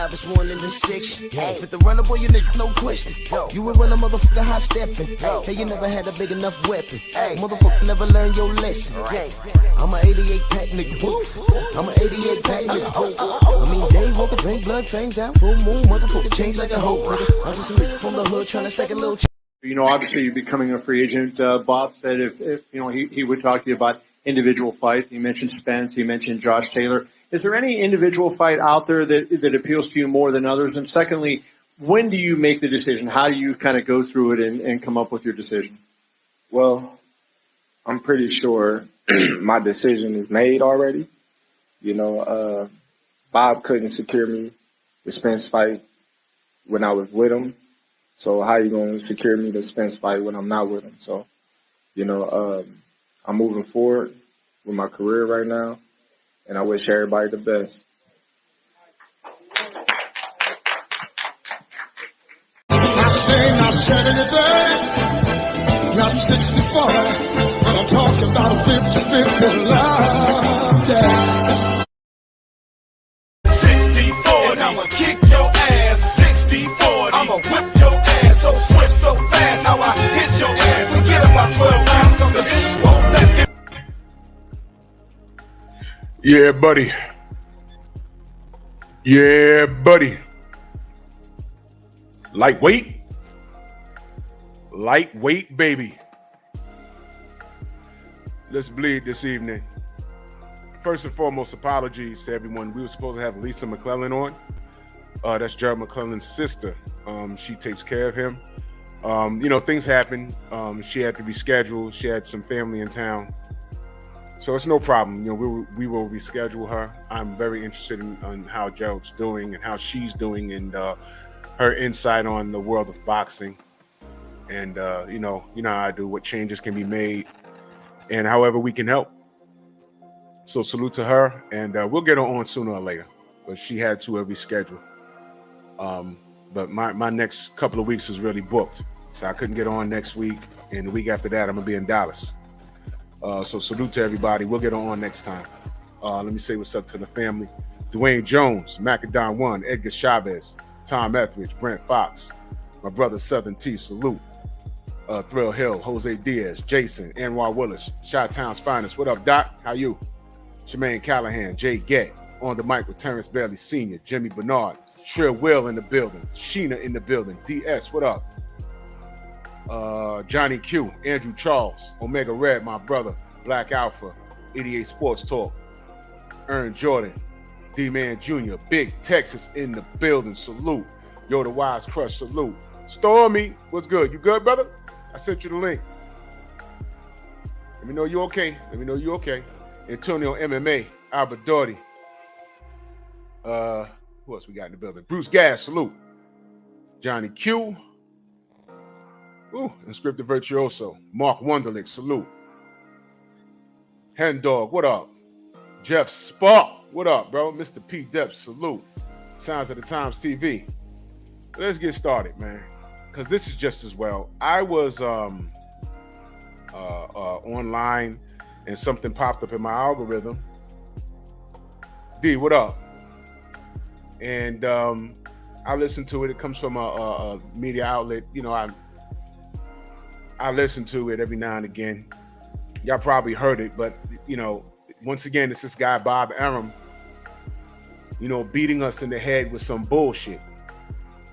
5 is 1 in the 6. Fit the runner, boy, you nigga, no question. You would run a motherfucker high stepping. Hey, you never had a big enough weapon. Motherfucker never learned your lesson. I'm a 88 pack nigga, boof. I'm a 88 pack nigga, boof. I mean, day walker, drink blood, trains out, full moon, motherfucker, change like a hoe, nigga. I'm just a nigga from the hood trying to stack a little. You know, obviously, you're becoming a free agent. Bob said if you know, he would talk to you about individual fights. He mentioned Spence. He mentioned Josh Taylor. Is there any individual fight out there that appeals to you more than others? And secondly, when do you make the decision? How do you kind of go through it and come up with your decision? Well, I'm pretty sure my decision is made already. You know, Bob couldn't secure me the Spence fight when I was with him. So how you going to secure me the Spence fight when I'm not with him? So, you know, I'm moving forward with my career right now, and I wish everybody the best. I say not 70-30, not 60-40, but I'm talking about a 50-50 love, yeah. 60-40, I'ma kick your ass. 60-40, I'ma whip your ass. So swift, so fast, how I hit your ass. Forget about 12 rounds, cause the shit won't let's get. Yeah, buddy. Yeah, buddy. Lightweight. Lightweight, baby. Let's bleed this evening. First and foremost, apologies to everyone. We were supposed to have Lisa McClellan on. That's Jared McClellan's sister. She takes care of him. You know, things happen. She had to reschedule. She had some family in town. So it's no problem. You know, we will reschedule her. I'm very interested in how Gerald's doing and how she's doing and her insight on the world of boxing. And, you know how I do, what changes can be made and however we can help. So salute to her, and we'll get her on sooner or later. But she had to reschedule. But my next couple of weeks is really booked. So I couldn't get on next week. And the week after that, I'm going to be in Dallas. So salute to everybody. We'll get her on next time. Let me say what's up to the family. Dwayne Jones, Macadon One, Edgar Chavez, Tom Etheridge, Brent Fox, my brother Southern T, salute. Thrill Hill, Jose Diaz, Jason, Anwar Willis, Chi-Town's finest. What up, Doc? How you? Jermaine Callahan, Jay Gett, on the mic with Terrence Bailey Sr., Jimmy Bernard, Trill Will in the building, Sheena in the building, DS, what up? Johnny Q, Andrew Charles, Omega Red, my brother, Black Alpha, 88 Sports Talk, Ern Jordan, D-Man Jr., Big Texas in the building, salute. Yoda Wise Crush, salute. Stormy, what's good? You good, brother? I sent you the link. Let me know you okay. Let me know you okay. Antonio MMA, Albert Doherty. Who else we got in the building? Bruce Gas, salute. Johnny Q. Ooh, Inscripted Virtuoso. Mark Wunderlich, salute. Hen Dog, what up? Jeff Spark, what up, bro? Mr. P. Depps, salute. Sounds of the Times TV. Let's get started, man. Because this is just as well. I was online and something popped up in my algorithm. D, what up? And I listened to it. It comes from a media outlet. You know, I listen to it every now and again. Y'all probably heard it, but you know, once again, it's this guy Bob Arum, you know, beating us in the head with some bullshit.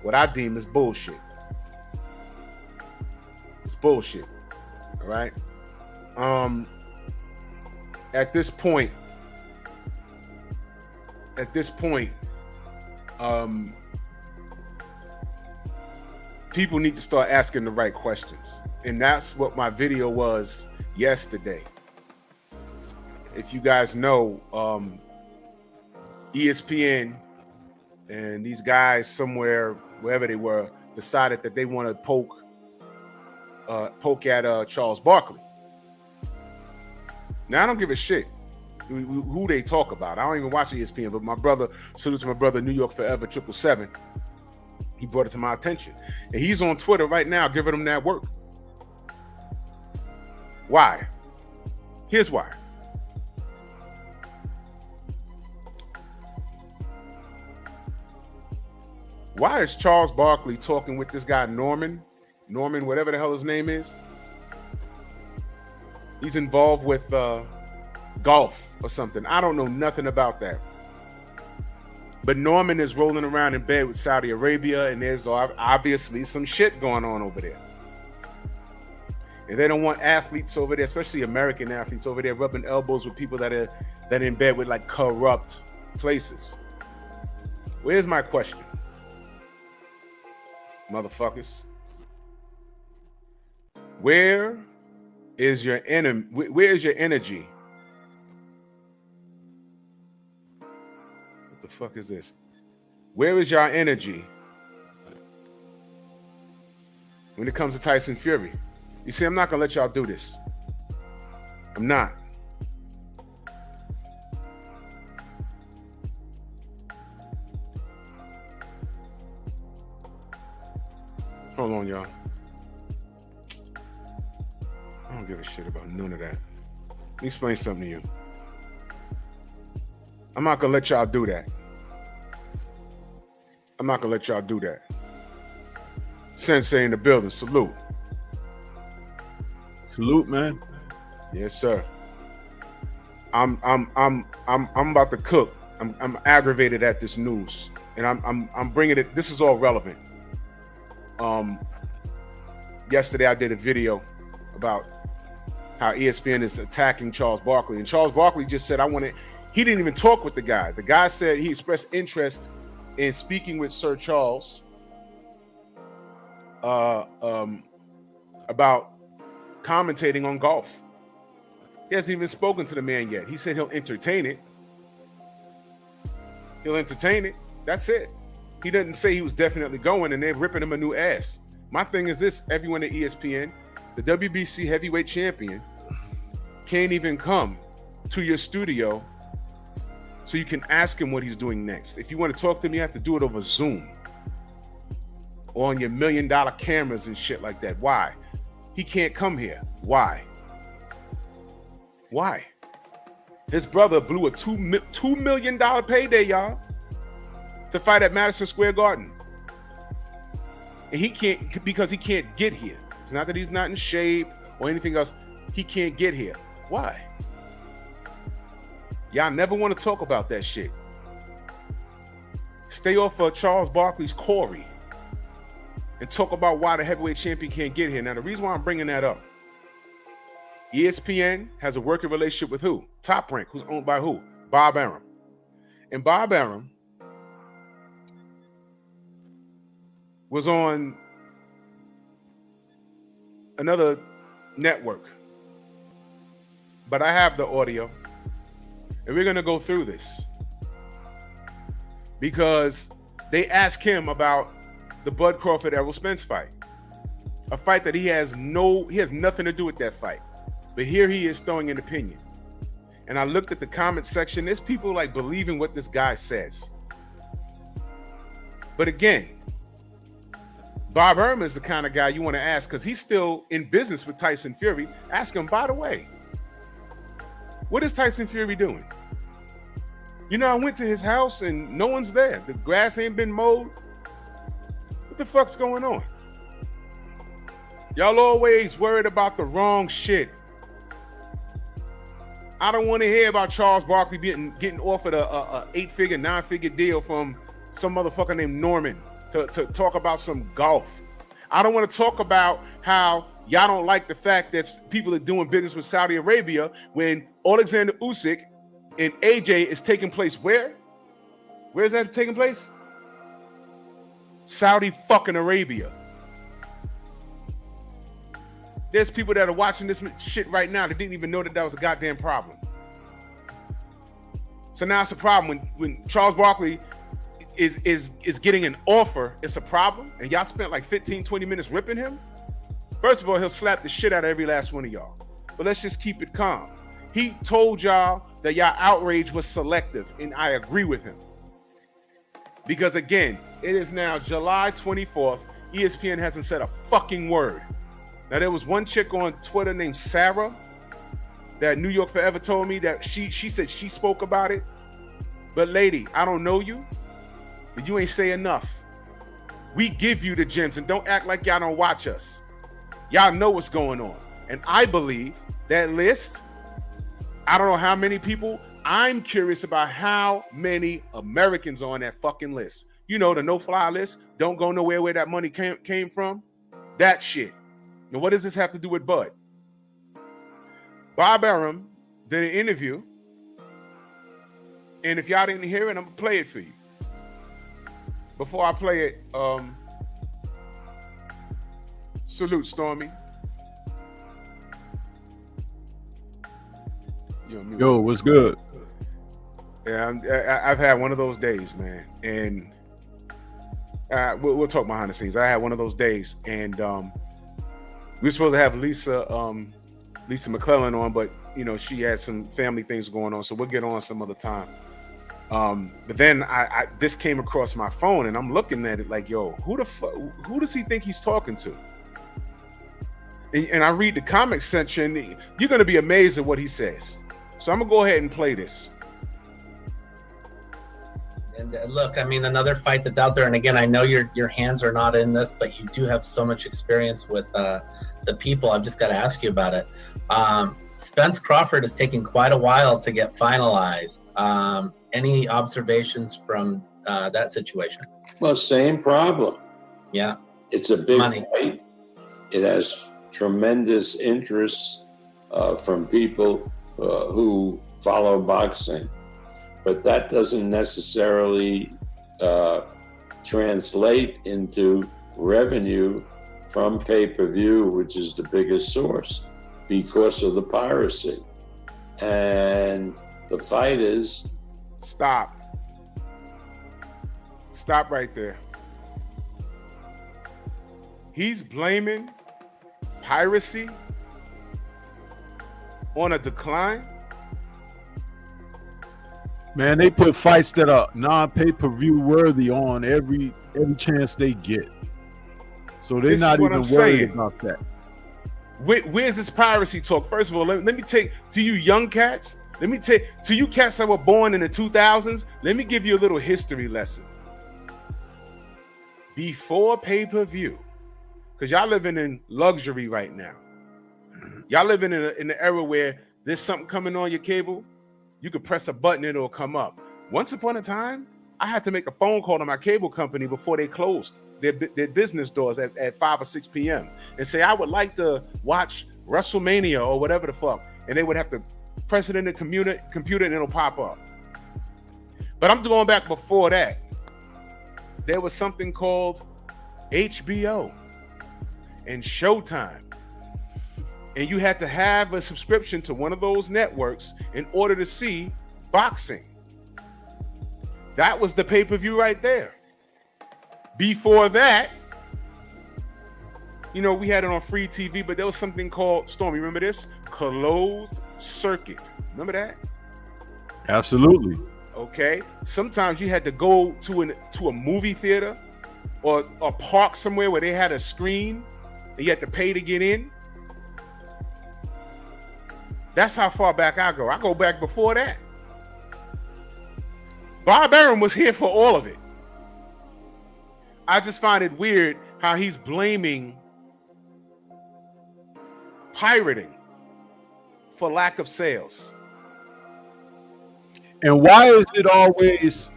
What I deem is bullshit. It's bullshit. All right. At this point, people need to start asking the right questions. And that's what my video was yesterday. If you guys know, ESPN and these guys somewhere, wherever they were, decided that they want to poke at Charles Barkley. Now, I don't give a shit who they talk about. I don't even watch ESPN, but my brother, salute to my brother, New York Forever 777. He brought it to my attention. And he's on Twitter right now giving them that work. Why? Here's why. Why is Charles Barkley talking with this guy Norman, whatever the hell his name is? He's involved with golf or something. I don't know nothing about that. But Norman is rolling around in bed with Saudi Arabia, and there's obviously some shit going on over there. And they don't want athletes over there, especially American athletes over there, rubbing elbows with people that are in bed with like corrupt places. Where's my question, motherfuckers? Where is your enemy? Where is your energy? What the fuck is this? Where is your energy when it comes to Tyson Fury? You see, I'm not gonna let y'all do this. I'm not. Hold on, y'all. I don't give a shit about none of that. Let me explain something to you. I'm not gonna let y'all do that. I'm not gonna let y'all do that. Sensei in the building, salute. Salute, man. Yes, sir. I'm about to cook. I'm aggravated at this news, and I'm bringing it. This is all relevant. Yesterday I did a video about how ESPN is attacking Charles Barkley, and Charles Barkley just said, he didn't even talk with the guy. The guy said he expressed interest in speaking with Sir Charles about commentating on golf. He hasn't even spoken to the man yet. He said he'll entertain it. He'll entertain it. That's it. He doesn't say he was definitely going, and they're ripping him a new ass. My thing is this, everyone at ESPN, the WBC heavyweight champion can't even come to your studio so you can ask him what he's doing next. If you want to talk to him, you have to do it over Zoom or on your $1 million cameras and shit like that. Why? He can't come here. Why? Why? His brother blew a $2 million payday, y'all, to fight at Madison Square Garden. And he can't, because he can't get here. It's not that he's not in shape or anything else. He can't get here. Why? Y'all never want to talk about that shit. Stay off of Charles Barkley's Corey and talk about why the heavyweight champion can't get here. Now, the reason why I'm bringing that up, ESPN has a working relationship with who? Top Rank, who's owned by who? Bob Arum. And Bob Arum was on another network. But I have the audio, and we're going to go through this because they asked him about the Bud Crawford Errol Spence fight, a fight that he has nothing to do with that fight. But here he is throwing an opinion. And I looked at the comment section. There's people like believing what this guy says. But again, Bob Arum is the kind of guy you want to ask because he's still in business with Tyson Fury. Ask him, by the way, what is Tyson Fury doing? You know, I went to his house and no one's there. The grass ain't been mowed. What the fuck's going on? Y'all always worried about the wrong shit. I don't want to hear about Charles Barkley getting offered a 8-figure, 9-figure deal from some motherfucker named Norman to talk about some golf. I don't want to talk about how y'all don't like the fact that people are doing business with Saudi Arabia when Alexander Usyk and AJ is taking place where? Where is that taking place? Saudi fucking Arabia. There's people that are watching this shit right now that didn't even know that was a goddamn problem. So now it's a problem when Charles Barkley is getting an offer. It's a problem, and y'all spent like 15, 20 minutes ripping him. First of all, he'll slap the shit out of every last one of y'all. But let's just keep it calm. He told y'all that y'all outrage was selective, and I agree with him. Because again, it is now July 24th. ESPN hasn't said a fucking word. Now, there was one chick on Twitter named Sarah that New York Forever told me that she said she spoke about it. But lady, I don't know you, but you ain't say enough. We give you the gems, and don't act like y'all don't watch us. Y'all know what's going on. And I believe that list, I don't know how many people. I'm curious about how many Americans are on that fucking list. You know, the no-fly list, don't go nowhere where that money came from. That shit. Now, what does this have to do with Bud? Bob Arum did an interview, and if y'all didn't hear it, I'm gonna play it for you. Before I play it, salute Stormy. Yo, what's good? Yeah, I've had one of those days, man, and we'll talk behind the scenes. I had one of those days, and we were supposed to have Lisa McClellan on, but you know she had some family things going on, so we'll get on some other time. But then I this came across my phone, and I'm looking at it like, yo, who does he think he's talking to? And I read the comment section. You're gonna be amazed at what he says. So I'm gonna go ahead and play this. And look, I mean, another fight that's out there. And again, I know your hands are not in this, but you do have so much experience with the people. I've just got to ask you about it. Spence Crawford is taking quite a while to get finalized. Any observations from that situation? Well, same problem. Yeah. It's a big Money. fight. It has tremendous interest from people who follow boxing. But that doesn't necessarily translate into revenue from pay-per-view, which is the biggest source, because of the piracy. And the fighters... Stop right there. He's blaming piracy on a decline. Man, they put fights that are non-pay-per-view worthy on every chance they get. So they're not even worried about that. Where's this piracy talk? First of all, let me take to you young cats. Let me take to you cats that were born in the 2000s. Let me give you a little history lesson. Before pay-per-view, because y'all living in luxury right now. Y'all living in the era where there's something coming on your cable. You could press a button, it'll come up. Once upon a time, I had to make a phone call to my cable company before they closed their business doors at 5 or 6 p.m. and say, I would like to watch WrestleMania or whatever the fuck. And they would have to press it in the computer and it'll pop up. But I'm going back before that. There was something called HBO and Showtime. And you had to have a subscription to one of those networks in order to see boxing. That was the pay-per-view right there. Before that, you know, we had it on free TV, but there was something called, Stormy, remember this? Closed circuit. Remember that? Absolutely. Okay. Sometimes you had to go to a movie theater or a park somewhere where they had a screen and you had to pay to get in. That's how far back I go. I go back before that. Bob Arum was here for all of it. I just find it weird how he's blaming pirating for lack of sales. And why is it always,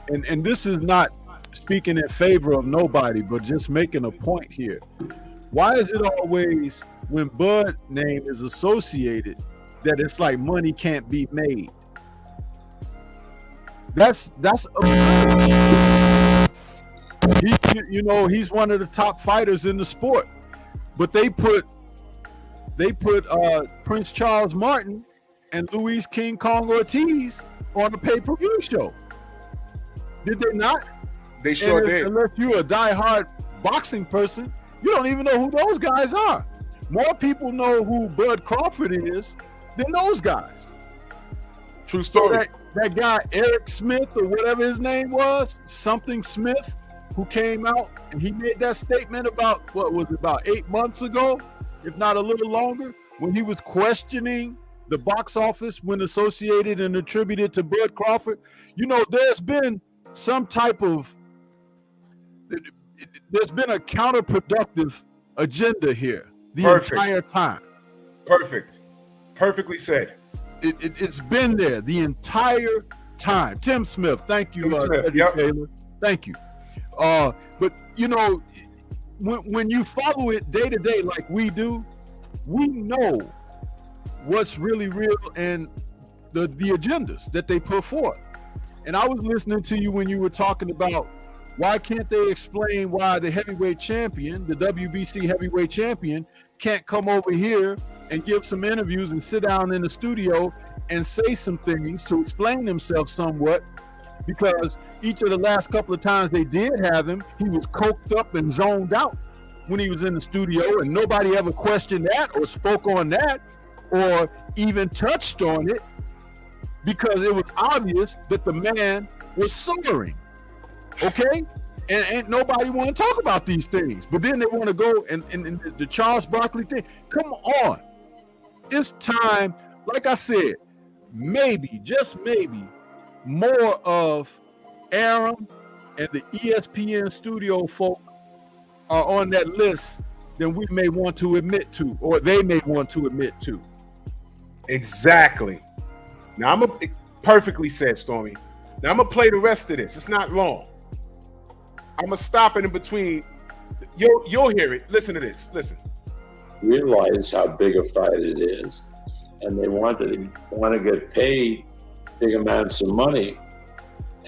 and this is not speaking in favor of nobody, but just making a point here. Why is it always when Bud name is associated that it's like money can't be made? That's you know, he's one of the top fighters in the sport, but they put Prince Charles Martin and Luis King Kong Ortiz on the pay-per-view show. Did they not? They sure did. Unless you're a diehard boxing person, you don't even know who those guys are. More people know who Bud Crawford is than those guys. True story. So that guy Eric Smith or whatever his name was, something Smith, who came out and he made that statement about, what was it, about 8 months ago, if not a little longer, when he was questioning the box office when associated and attributed to Bud Crawford. You know, there's been some type of, there's been a counterproductive agenda here the Perfect. entire time. Perfect. Perfectly said. It's been there the entire time. Tim Smith, thank you, Tim Smith, Eddie yep. Taylor. Thank you. But you know, when you follow it day to day like we do, we know what's really real and the agendas that they put forth. And I was listening to you when you were talking about why can't they explain why the heavyweight champion, the WBC heavyweight champion, can't come over here and give some interviews and sit down in the studio and say some things to explain themselves somewhat, because each of the last couple of times they did have him, he was coked up and zoned out when he was in the studio, and nobody ever questioned that or spoke on that or even touched on it, because it was obvious that the man was soaring. Okay? And ain't nobody want to talk about these things. But then they want to go and the Charles Barkley thing. Come on. It's time, like I said, maybe, just maybe, more of Arum and the ESPN studio folk are on that list than we may want to admit to, or they may want to admit to. Exactly. Now perfectly said, Stormy. Now I'm gonna play the rest of this. It's not long. I'm gonna stop it in between. You'll hear it. Listen to this. Listen. Realize how big a fight it is, and they want to get paid big amounts of money,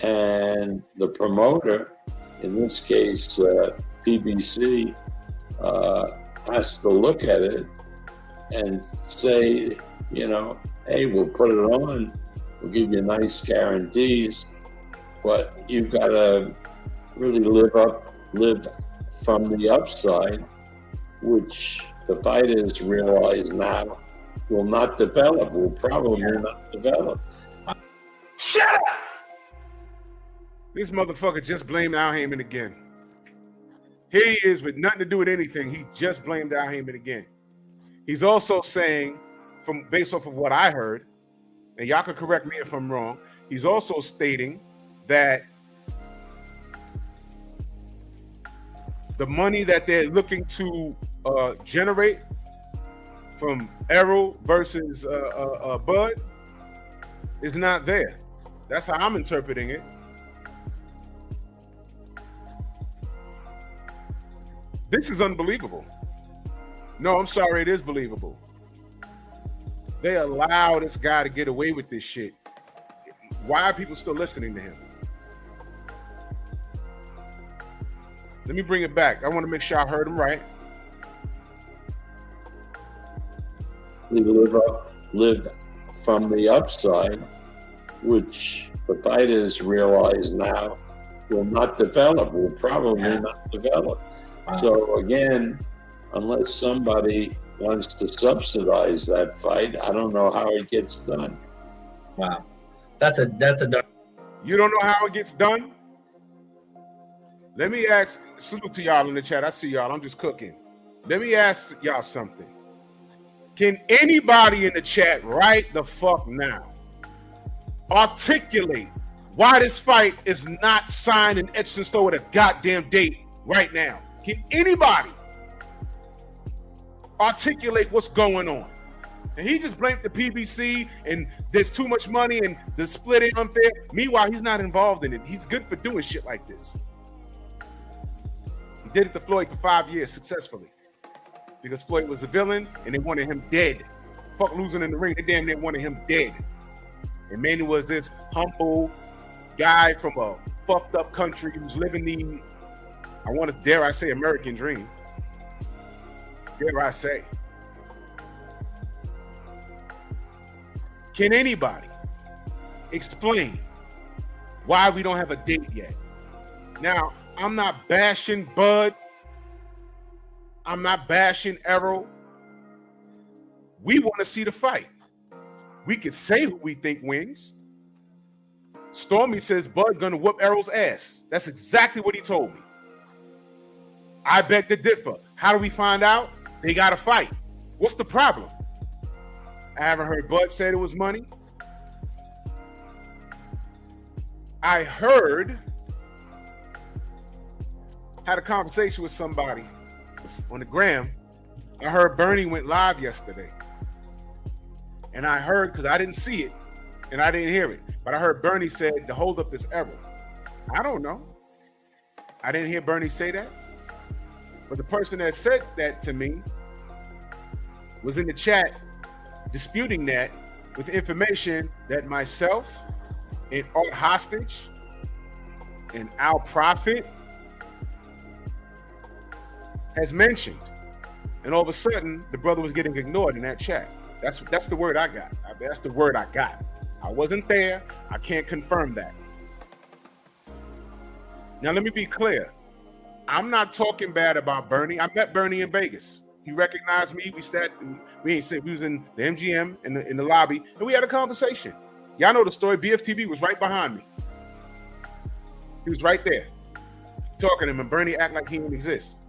and the promoter, in this case PBC, has to look at it and say, you know, hey, we'll put it on, we'll give you nice guarantees, but you've got to really live from the upside, which the fighters realize now will not develop, will probably not develop. Shut up! This motherfucker just blamed Al Heyman again. Here he is with nothing to do with anything. He just blamed Al Heyman again. He's also saying, based off of what I heard, and y'all can correct me if I'm wrong, he's also stating that the money that they're looking to generate from Errol versus Bud is not there. That's how I'm interpreting it. This is unbelievable. No, I'm sorry, it is believable. They allow this guy to get away with this shit. Why are people still listening to him? Let me bring it back. I want to make sure I heard him right. We live from the upside, which the fighters realize now will not develop, will probably not develop. Wow. So again, unless somebody wants to subsidize that fight, I don't know how it gets done. Wow. That's a You don't know how it gets done? Let me ask, salute to y'all in the chat. I see y'all, I'm just cooking. Let me ask y'all something. Can anybody in the chat right the fuck now articulate why this fight is not signed and etched in stone with a goddamn date right now? Can anybody articulate what's going on? And he just blamed the PBC and there's too much money and the split ain't unfair. Meanwhile, he's not involved in it. He's good for doing shit like this. He did it to Floyd for 5 years successfully because Floyd was a villain and they wanted him dead. Fuck losing in the ring, they damn near wanted him dead. And Manny was this humble guy from a fucked up country who's living the, I want to, dare I say, American dream. Dare I say. Can anybody explain why we don't have a date yet? Now, I'm not bashing Bud. I'm not bashing Errol. We want to see the fight. We could say who we think wins. Stormy says Bud gonna whoop Errol's ass. That's exactly what he told me. I beg to differ. How do we find out? They got to fight. What's the problem? I haven't heard Bud say it was money. I heard had a conversation with somebody on the gram. I heard Bernie went live yesterday. And I heard, because I didn't see it and I didn't hear it, but I heard Bernie said the holdup is Errol. I don't know. I didn't hear Bernie say that. But the person that said that to me was in the chat disputing that with information that myself and Art Hostage and Al Prophet has mentioned. And all of a sudden, the brother was getting ignored in that chat. That's the word I got. That's the word I got. I wasn't there. I can't confirm that. Now, let me be clear. I'm not talking bad about Bernie. I met Bernie in Vegas. He recognized me. We was in the MGM in the lobby, and we had a conversation. Y'all know the story. BFTB was right behind me. He was right there talking to him, and Bernie act like he didn't exist.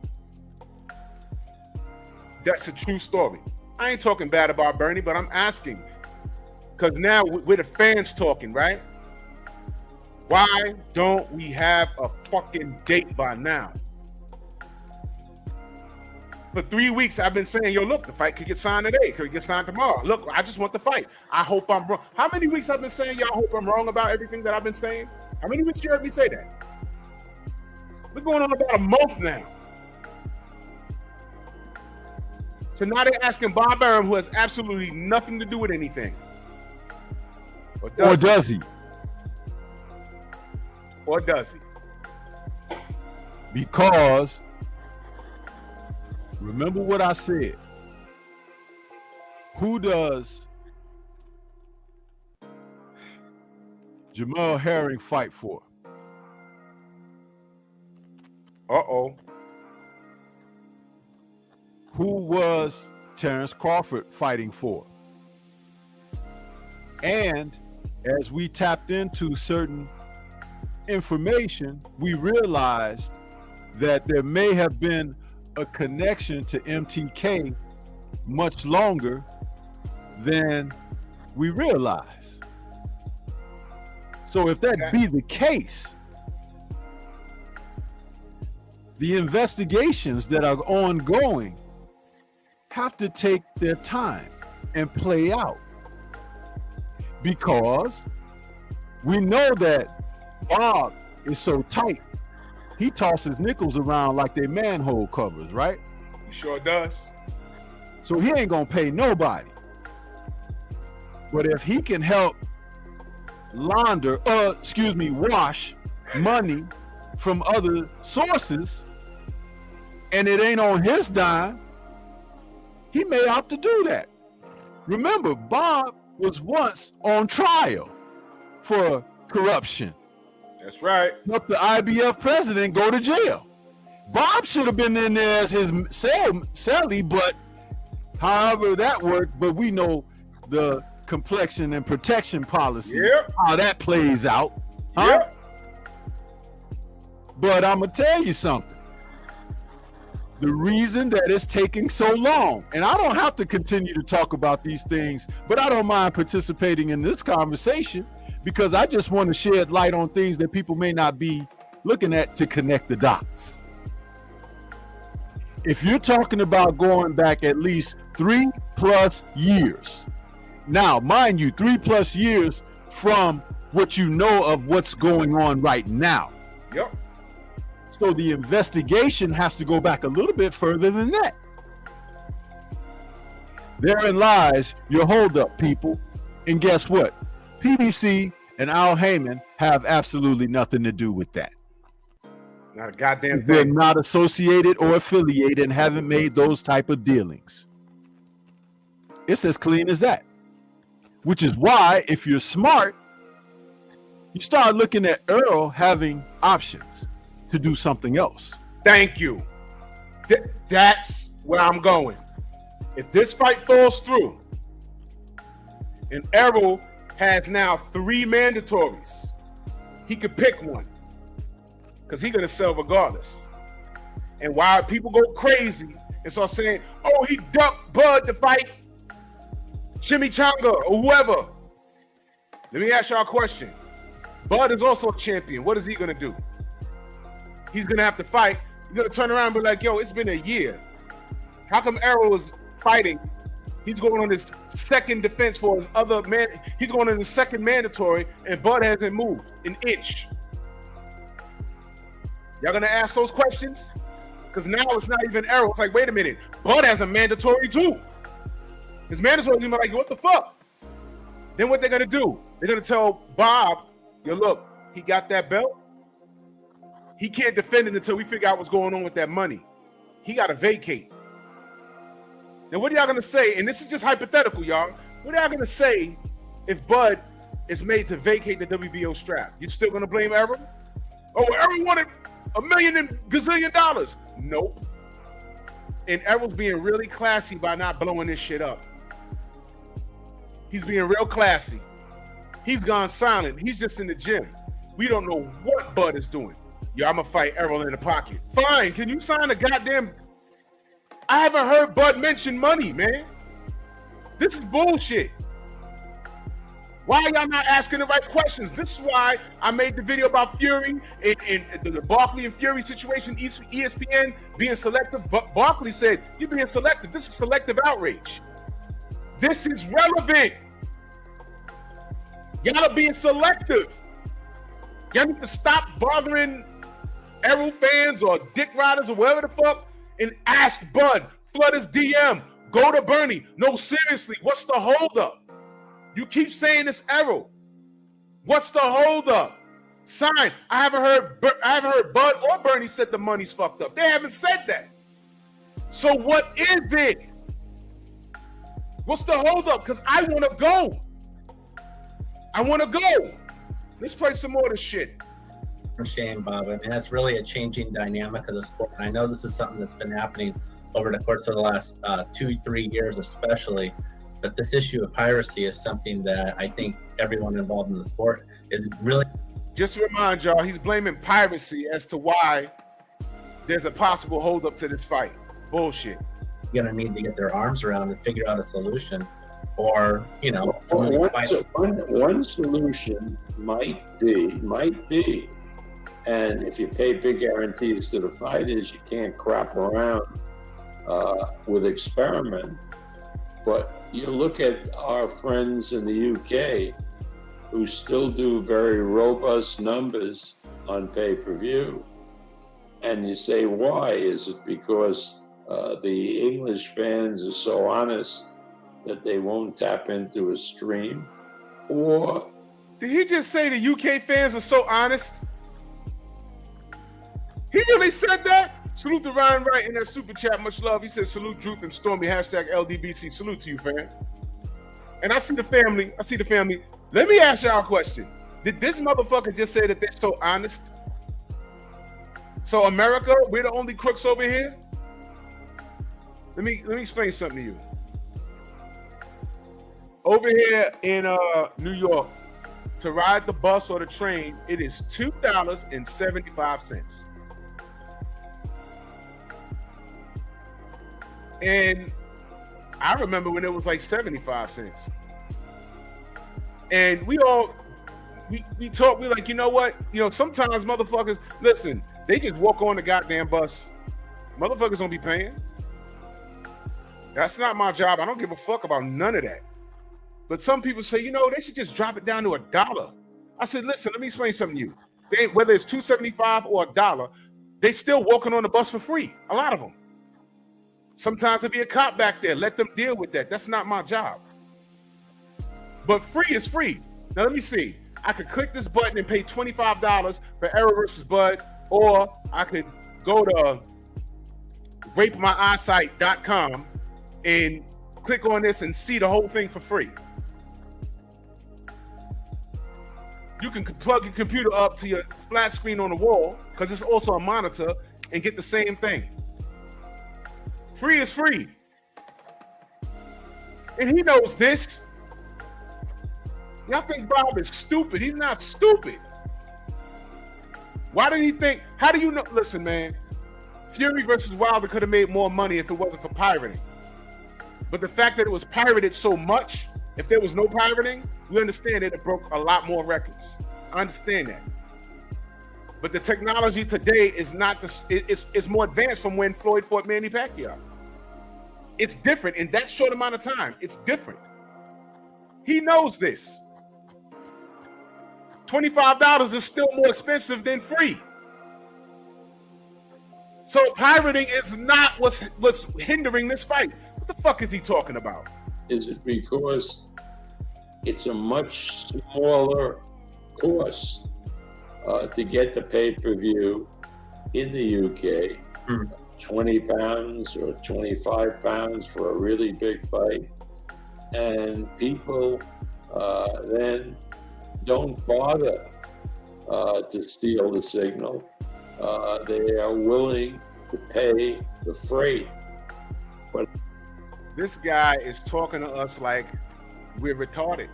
That's a true story. I ain't talking bad about Bernie, but I'm asking, because now we're the fans talking, right? Why don't we have a fucking date by now? For 3 weeks, I've been saying, yo, look, the fight could get signed today. Could get signed tomorrow. Look, I just want the fight. I hope I'm wrong. How many weeks I've been saying, y'all hope I'm wrong about everything that I've been saying? How many weeks you heard me say that? We're going on about a month now. So now they're asking Bob Arum, who has absolutely nothing to do with anything. Or does he? Or does he? Because, remember what I said. Who does Jamel Herring fight for? Uh-oh. Who was Terrence Crawford fighting for? And as we tapped into certain information, we realized that there may have been a connection to MTK much longer than we realize. So if that be the case, the investigations that are ongoing have to take their time and play out, because we know that Bob is so tight, he tosses nickels around like they manhole covers, right? He sure does. So he ain't gonna pay nobody. But if he can help wash money from other sources, and it ain't on his dime, he may opt to do that. Remember, Bob was once on trial for corruption. That's right. Helped the IBF president go to jail. Bob should have been in there as his cellie, but however that worked, but we know the complexion and protection policy, how that plays out. Huh? But I'm going to tell you something. The reason that it's taking so long, and I don't have to continue to talk about these things, but I don't mind participating in this conversation because I just want to shed light on things that people may not be looking at to connect the dots. If you're talking about going back at least 3+ years, now, mind you, 3+ years from what you know of what's going on right now. Yep. So the investigation has to go back a little bit further than that. Therein lies your holdup, people. And guess what? PBC and Al Heyman have absolutely nothing to do with that. Not a goddamn They're thing. not associated or affiliated and haven't made those type of dealings. It's as clean as that. Which is why, if you're smart, you start looking at Earl having options to do something else. Thank you. That's where I'm going. If this fight falls through, and Errol has now 3 mandatories, he could pick one, because he's gonna sell regardless. And while people go crazy and start saying, "Oh, he ducked Bud to fight Chimichanga or whoever," let me ask y'all a question. Bud is also a champion. What is he gonna do? He's gonna have to fight. You're gonna turn around and be like, yo, it's been a year. How come Errol was fighting? He's going on his second defense for his other man. He's going on his second mandatory, and Bud hasn't moved an inch. Y'all gonna ask those questions? Because now it's not even Errol. It's like, wait a minute, Bud has a mandatory too. His mandatory is like, what the fuck? Then what they're gonna do? They're gonna tell Bob, yo, look, he got that belt. He can't defend it until we figure out what's going on with that money. He gotta vacate. Now, what are y'all gonna say? And this is just hypothetical, y'all. What are y'all gonna say if Bud is made to vacate the WBO strap? You still gonna blame Arum? Oh, Arum wanted $1 million and gazillion dollars. Nope. And Errol's being really classy by not blowing this shit up. He's being real classy. He's gone silent. He's just in the gym. We don't know what Bud is doing. Yo, I'm gonna fight Errol in the pocket. Fine. Can you sign a goddamn? I haven't heard Bud mention money, man. This is bullshit. Why are y'all not asking the right questions? This is why I made the video about Fury and the Barkley and Fury situation, ESPN being selective. But Barkley said, you're being selective. This is selective outrage. This is relevant. Y'all are being selective. Y'all need to stop bothering Errol fans or dick riders or whatever the fuck and ask Bud, flood his DM, go to Bernie. No, seriously, what's the holdup? You keep saying it's Errol. What's the holdup? Sign. I haven't heard Bud or Bernie said the money's fucked up. They haven't said that. So what is it? What's the holdup? Because I want to go. I want to go. Let's play some more of this shit. Shame, Bob. I mean, that's really a changing dynamic of the sport. And I know this is something that's been happening over the course of the last 2-3 years, especially. But this issue of piracy is something that I think everyone involved in the sport is really. Just to remind y'all, he's blaming piracy as to why there's a possible holdup to this fight. Bullshit. Going to need to get their arms around and figure out a solution, or one solution might be, and if you pay big guarantees to the fighters, you can't crap around with experiment. But you look at our friends in the UK who still do very robust numbers on pay-per-view, and you say, why? Is it because the English fans are so honest that they won't tap into a stream? Or did he just say the UK fans are so honest? He really said that? Salute to Ryan Wright in that super chat. Much love. He said, salute Druth and Stormy. Hashtag LDBC. Salute to you, fam. And I see the family. Let me ask y'all a question. Did this motherfucker just say that they're so honest? So America, we're the only crooks over here? Let me explain something to you. Over here in New York, to ride the bus or the train, it is $2.75. And I remember when it was like 75 cents. And we talk, we're like, you know what? You know, sometimes motherfuckers, listen, they just walk on the goddamn bus. Motherfuckers don't be paying. That's not my job. I don't give a fuck about none of that. But some people say, you know, they should just drop it down to $1. I said, listen, let me explain something to you. Whether it's $2.75 or $1, they still walking on the bus for free. A lot of them. Sometimes there'll be a cop back there. Let them deal with that. That's not my job. But free is free. Now, let me see. I could click this button and pay $25 for Errol versus Bud, or I could go to rapemyeyesight.com and click on this and see the whole thing for free. You can plug your computer up to your flat screen on the wall, because it's also a monitor, and get the same thing. Free is free. And he knows this. Y'all think Bob is stupid. He's not stupid. Why did he think? How do you know? Listen, man. Fury versus Wilder could have made more money if it wasn't for pirating. But the fact that it was pirated so much, if there was no pirating, we understand that it broke a lot more records. I understand that. But the technology today is not it's more advanced from when Floyd fought Manny Pacquiao. It's different in that short amount of time. It's different. He knows this. $25 is still more expensive than free. So pirating is not what's hindering this fight. What the fuck is he talking about? Is it because it's a much smaller cost to get the pay-per-view in the UK, 20 pounds or 25 pounds for a really big fight, and people then don't bother to steal the signal. They are willing to pay the freight. But this guy is talking to us like we're retarded.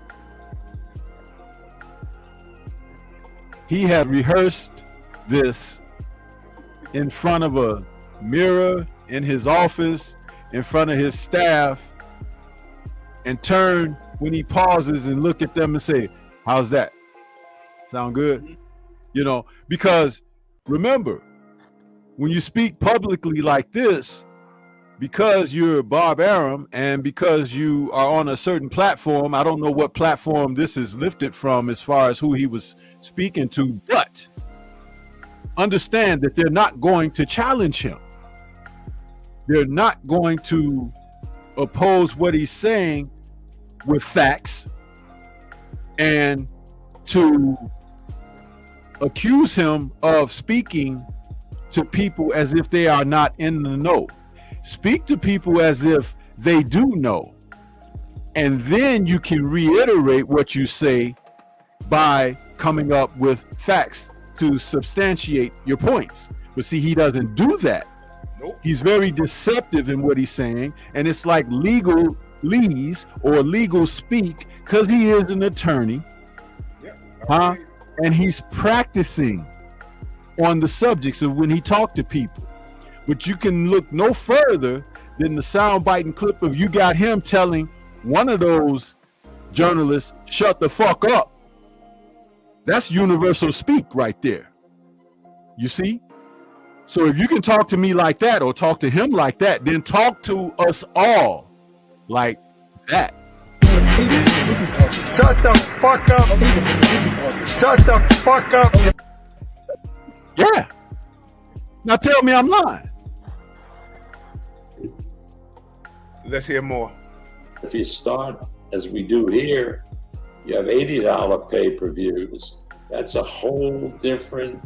He had rehearsed this in front of a mirror in his office, in front of his staff, and turn when he pauses and look at them and say, how's that? Sound good? You know, because remember, when you speak publicly like this, because you're Bob Arum and because you are on a certain platform, I don't know what platform this is lifted from as far as who he was speaking to, but understand that they're not going to challenge him. They're not going to oppose what he's saying with facts and to accuse him of speaking to people as if they are not in the know. Speak to people as if they do know. And then you can reiterate what you say by coming up with facts to substantiate your points. But see, he doesn't do that. Nope. He's very deceptive in what he's saying. And it's like legalese or legal speak because he is an attorney. Yeah. And he's practicing on the subjects of when he talked to people. But you can look no further than the soundbiting clip of you got him telling one of those journalists, shut the fuck up. That's universal speak right there. You see? So if you can talk to me like that or talk to him like that, then talk to us all like that. Shut the fuck up. Shut the fuck up. Yeah. Now tell me I'm lying. Let's hear more. if you start, as we do here, you have $80 pay-per-views. That's a whole different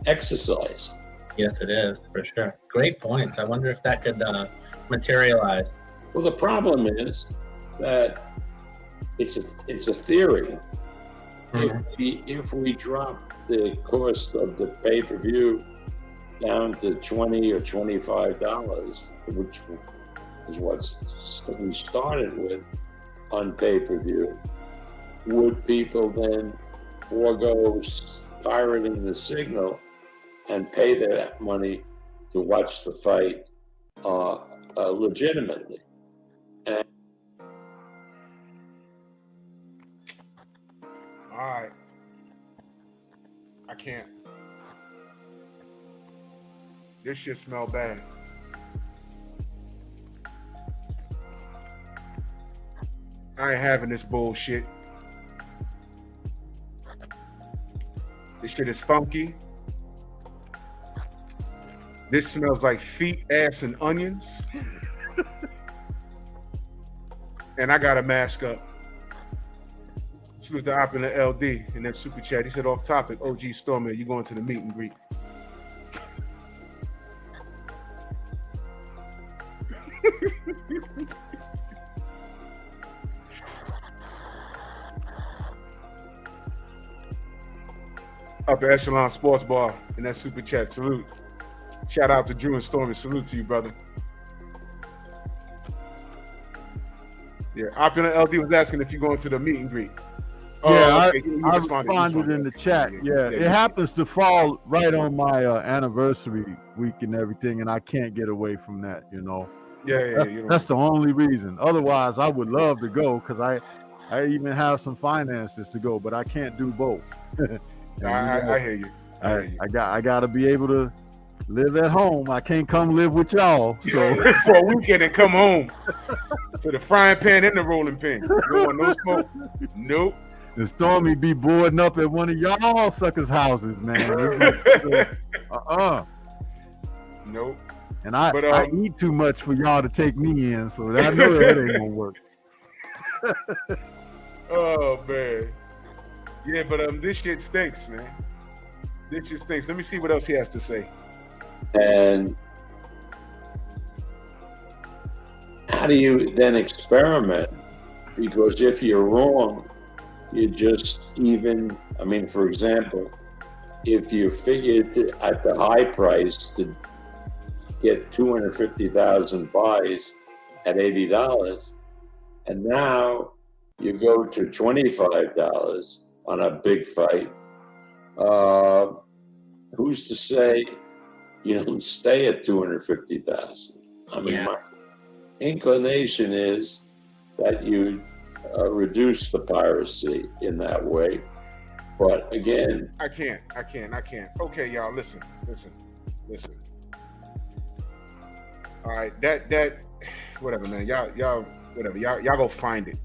exercise. Yes, it is, for sure. Great points. I wonder if that could materialize. Well, the problem is that it's a theory. Mm-hmm. If we drop the cost of the pay-per-view down to $20 or $25, which is what we started with on pay-per-view, would people then forego pirating the signal and pay that money to watch the fight legitimately? And all right. I can't. This shit smell bad. I ain't having this bullshit. This shit is funky. This smells like feet, ass, and onions. And I got a mask up. Salute to Op and the LD in that super chat. He said, off topic, OG Stormy, you going to the meet and greet? Upper Echelon Sports Bar in that super chat. Salute. Shout out to Drew and Stormy. Salute to you, brother. Yeah, Op and the LD was asking if you're going to the meet and greet. Yeah, okay. I responded in the chat. Yeah, it happens to fall right on my anniversary week and everything, and I can't get away from that, you know. That's the only reason. Otherwise, I would love to go because I even have some finances to go, but I can't do both. I hear you. I gotta be able to live at home. I can't come live with y'all. So for a weekend and come home to the frying pan and the rolling pin. You don't want no smoke? Nope. The Stormy be boarding up at one of y'all suckers' houses, man. Nope. And I eat too much for y'all to take me in, so I know that ain't gonna work. Oh man. Yeah, but this shit stinks, man. This shit stinks. Let me see what else he has to say. And how do you then experiment? Because if you're wrong, you just for example, if you figured at the high price to get 250,000 buys at $80, and now you go to $25 on a big fight, who's to say you don't stay at 250,000? My inclination is that you reduce the piracy in that way. But again, I can't. Okay, y'all, listen. All right, that whatever, man. Y'all whatever. Y'all go find it.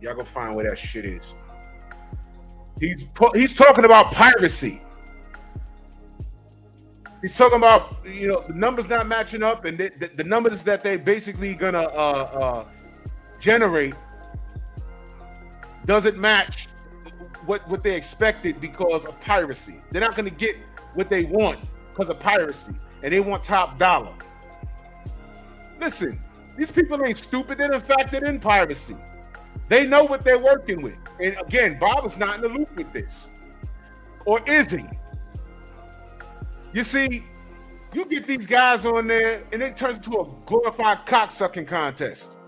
Y'all go find where that shit is. He's talking about piracy. He's talking about, the numbers not matching up, and the numbers that they basically gonna generate doesn't match what they expected because of piracy. They're not gonna get what they want because of piracy, and they want top dollar. Listen, these people ain't stupid. They're factored in piracy. They know what they're working with. And again, Bob is not in the loop with this. Or is he? You see, you get these guys on there and it turns into a glorified cocksucking contest.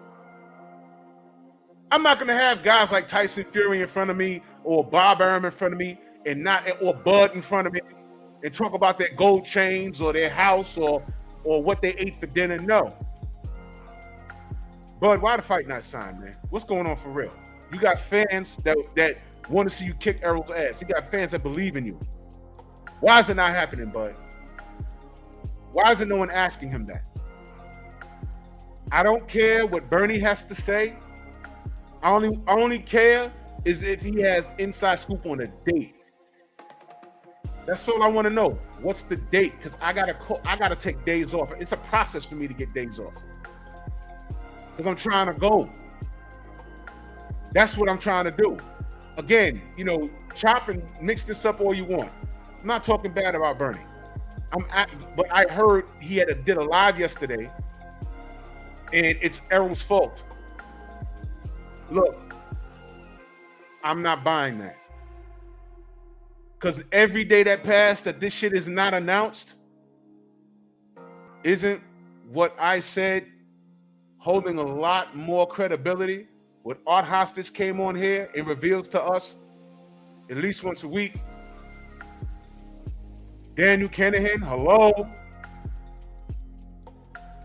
I'm not going to have guys like Tyson Fury in front of me or Bob Arum in front of me or Bud in front of me and talk about their gold chains or their house or what they ate for dinner. No. Bud, why the fight not signed, man? What's going on for real? You got fans that want to see you kick Errol's ass. You got fans that believe in you. Why is it not happening, Bud? Why isn't no one asking him that? I don't care what Bernie has to say. I only care is if he has inside scoop on a date. That's all I want to know. What's the date? Because I gotta take days off. It's a process for me to get days off. Because I'm trying to go. That's what I'm trying to do. Again, chop and mix this up all you want. I'm not talking bad about Bernie. But I heard he did a live yesterday, and it's Errol's fault. Look, I'm not buying that. Because every day that passed that this shit is not announced isn't what I said holding a lot more credibility. When Art Hostage came on here, it reveals to us at least once a week. Daniel Kinahan, hello.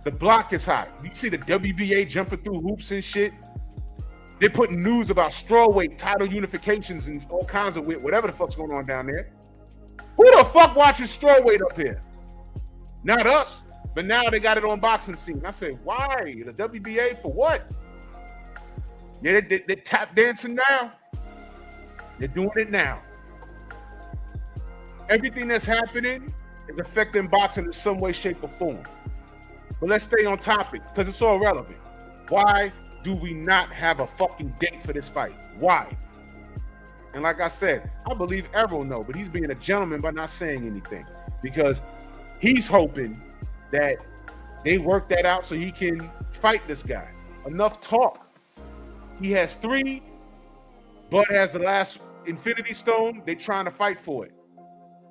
The block is hot. You see the WBA jumping through hoops and shit. They're putting news about strawweight title unifications and all kinds of whatever the fuck's going on down there. Who the fuck watches strawweight up here? Not us, but now they got it on Boxing Scene. I say, why? The WBA for what? Yeah, they're tap dancing now. They're doing it now. Everything that's happening is affecting boxing in some way, shape, or form. But let's stay on topic because it's all relevant. Why do we not have a fucking date for this fight? Why? And like I said, I believe Errol knows, but he's being a gentleman by not saying anything because he's hoping that they work that out so he can fight this guy. Enough talk. He has 3. Bud has the last Infinity Stone. They're trying to fight for it.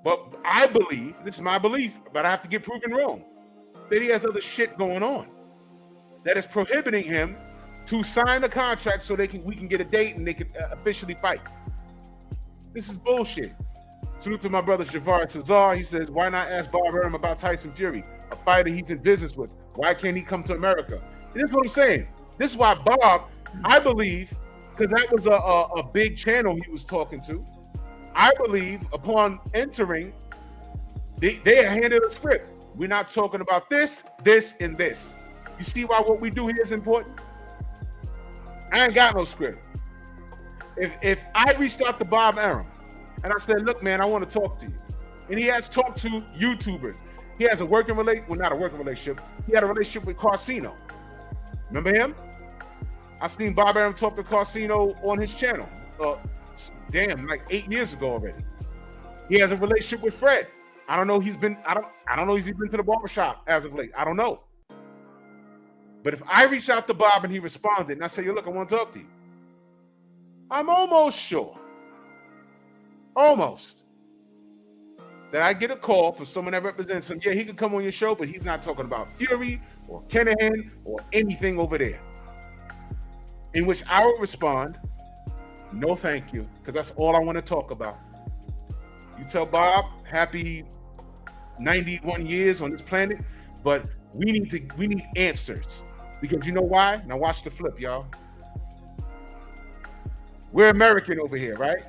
But I believe, this is my belief, but I have to get proven wrong, that he has other shit going on that is prohibiting him to sign a contract so we can get a date and they can officially fight. This is bullshit. Salute to my brother Javar Cesar. He says, why not ask Bob Arum about Tyson Fury, a fighter he's in business with? Why can't he come to America? And this is what I'm saying. This is why Bob, I believe, because that was a big channel he was talking to. I believe upon entering, they are handed a script. We're not talking about this, this, and this. You see why what we do here is important? I ain't got no script. If I reached out to Bob Arum and I said, look, man, I want to talk to you. And he has talked to YouTubers. He has a working relationship, well, not a working relationship. He had a relationship with Carcino. Remember him? I seen Bob Arum talk to Carcino on his channel. Like 8 years ago already. He has a relationship with Fred. I don't know. I don't know if he's been to the barbershop as of late. I don't know. But if I reach out to Bob and he responded and I say, yo, look, I want to talk to you. I'm almost sure, that I get a call from someone that represents him. Yeah, he could come on your show, but he's not talking about Fury or Kinahan or anything over there. In which I would respond, no, thank you, because that's all I want to talk about. You tell Bob, happy 91 years on this planet, but we need answers. Because you know why? Now watch the flip, y'all. We're American over here, right?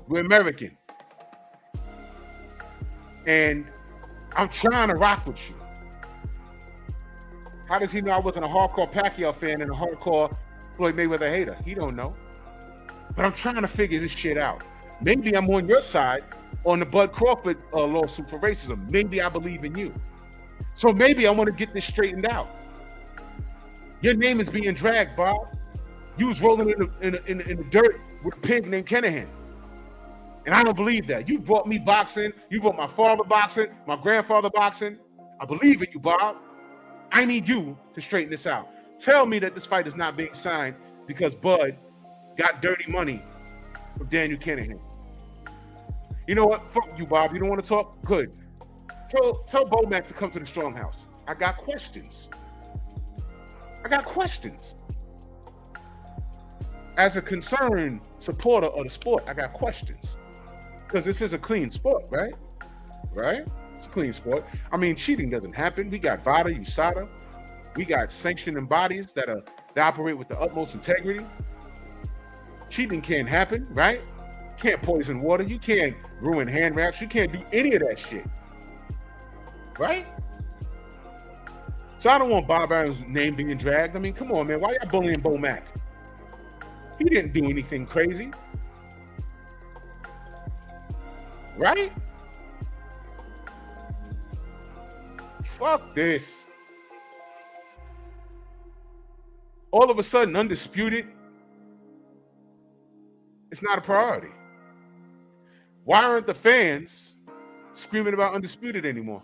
We're American. And I'm trying to rock with you. How does he know I wasn't a hardcore Pacquiao fan and a hardcore Floyd Mayweather hater? He don't know. But I'm trying to figure this shit out. Maybe I'm on your side on the Bud Crawford lawsuit for racism. Maybe I believe in you. So maybe I want to get this straightened out. Your name is being dragged, Bob. You was rolling in the dirt with a pig named Kinahan. And I don't believe that. You brought me boxing. You brought my father boxing, my grandfather boxing. I believe in you, Bob. I need you to straighten this out. Tell me that this fight is not being signed because Bud got dirty money from Daniel Kinahan. You know what? Fuck you, Bob. You don't want to talk? Good. Tell Bomac to come to the Strong House. I got questions. As a concerned supporter of the sport, I got questions. Because this is a clean sport, right? Right? It's a clean sport. I mean, cheating doesn't happen. We got VADA, USADA. We got sanctioning bodies that operate with the utmost integrity. Cheating can't happen, right? You can't poison water. You can't ruin hand wraps. You can't do any of that shit. Right? So I don't want Bob Arum's name being dragged. I mean, come on, man. Why y'all bullying Bomac? He didn't do anything crazy. Right? Fuck this. All of a sudden, Undisputed, it's not a priority. Why aren't the fans screaming about Undisputed anymore?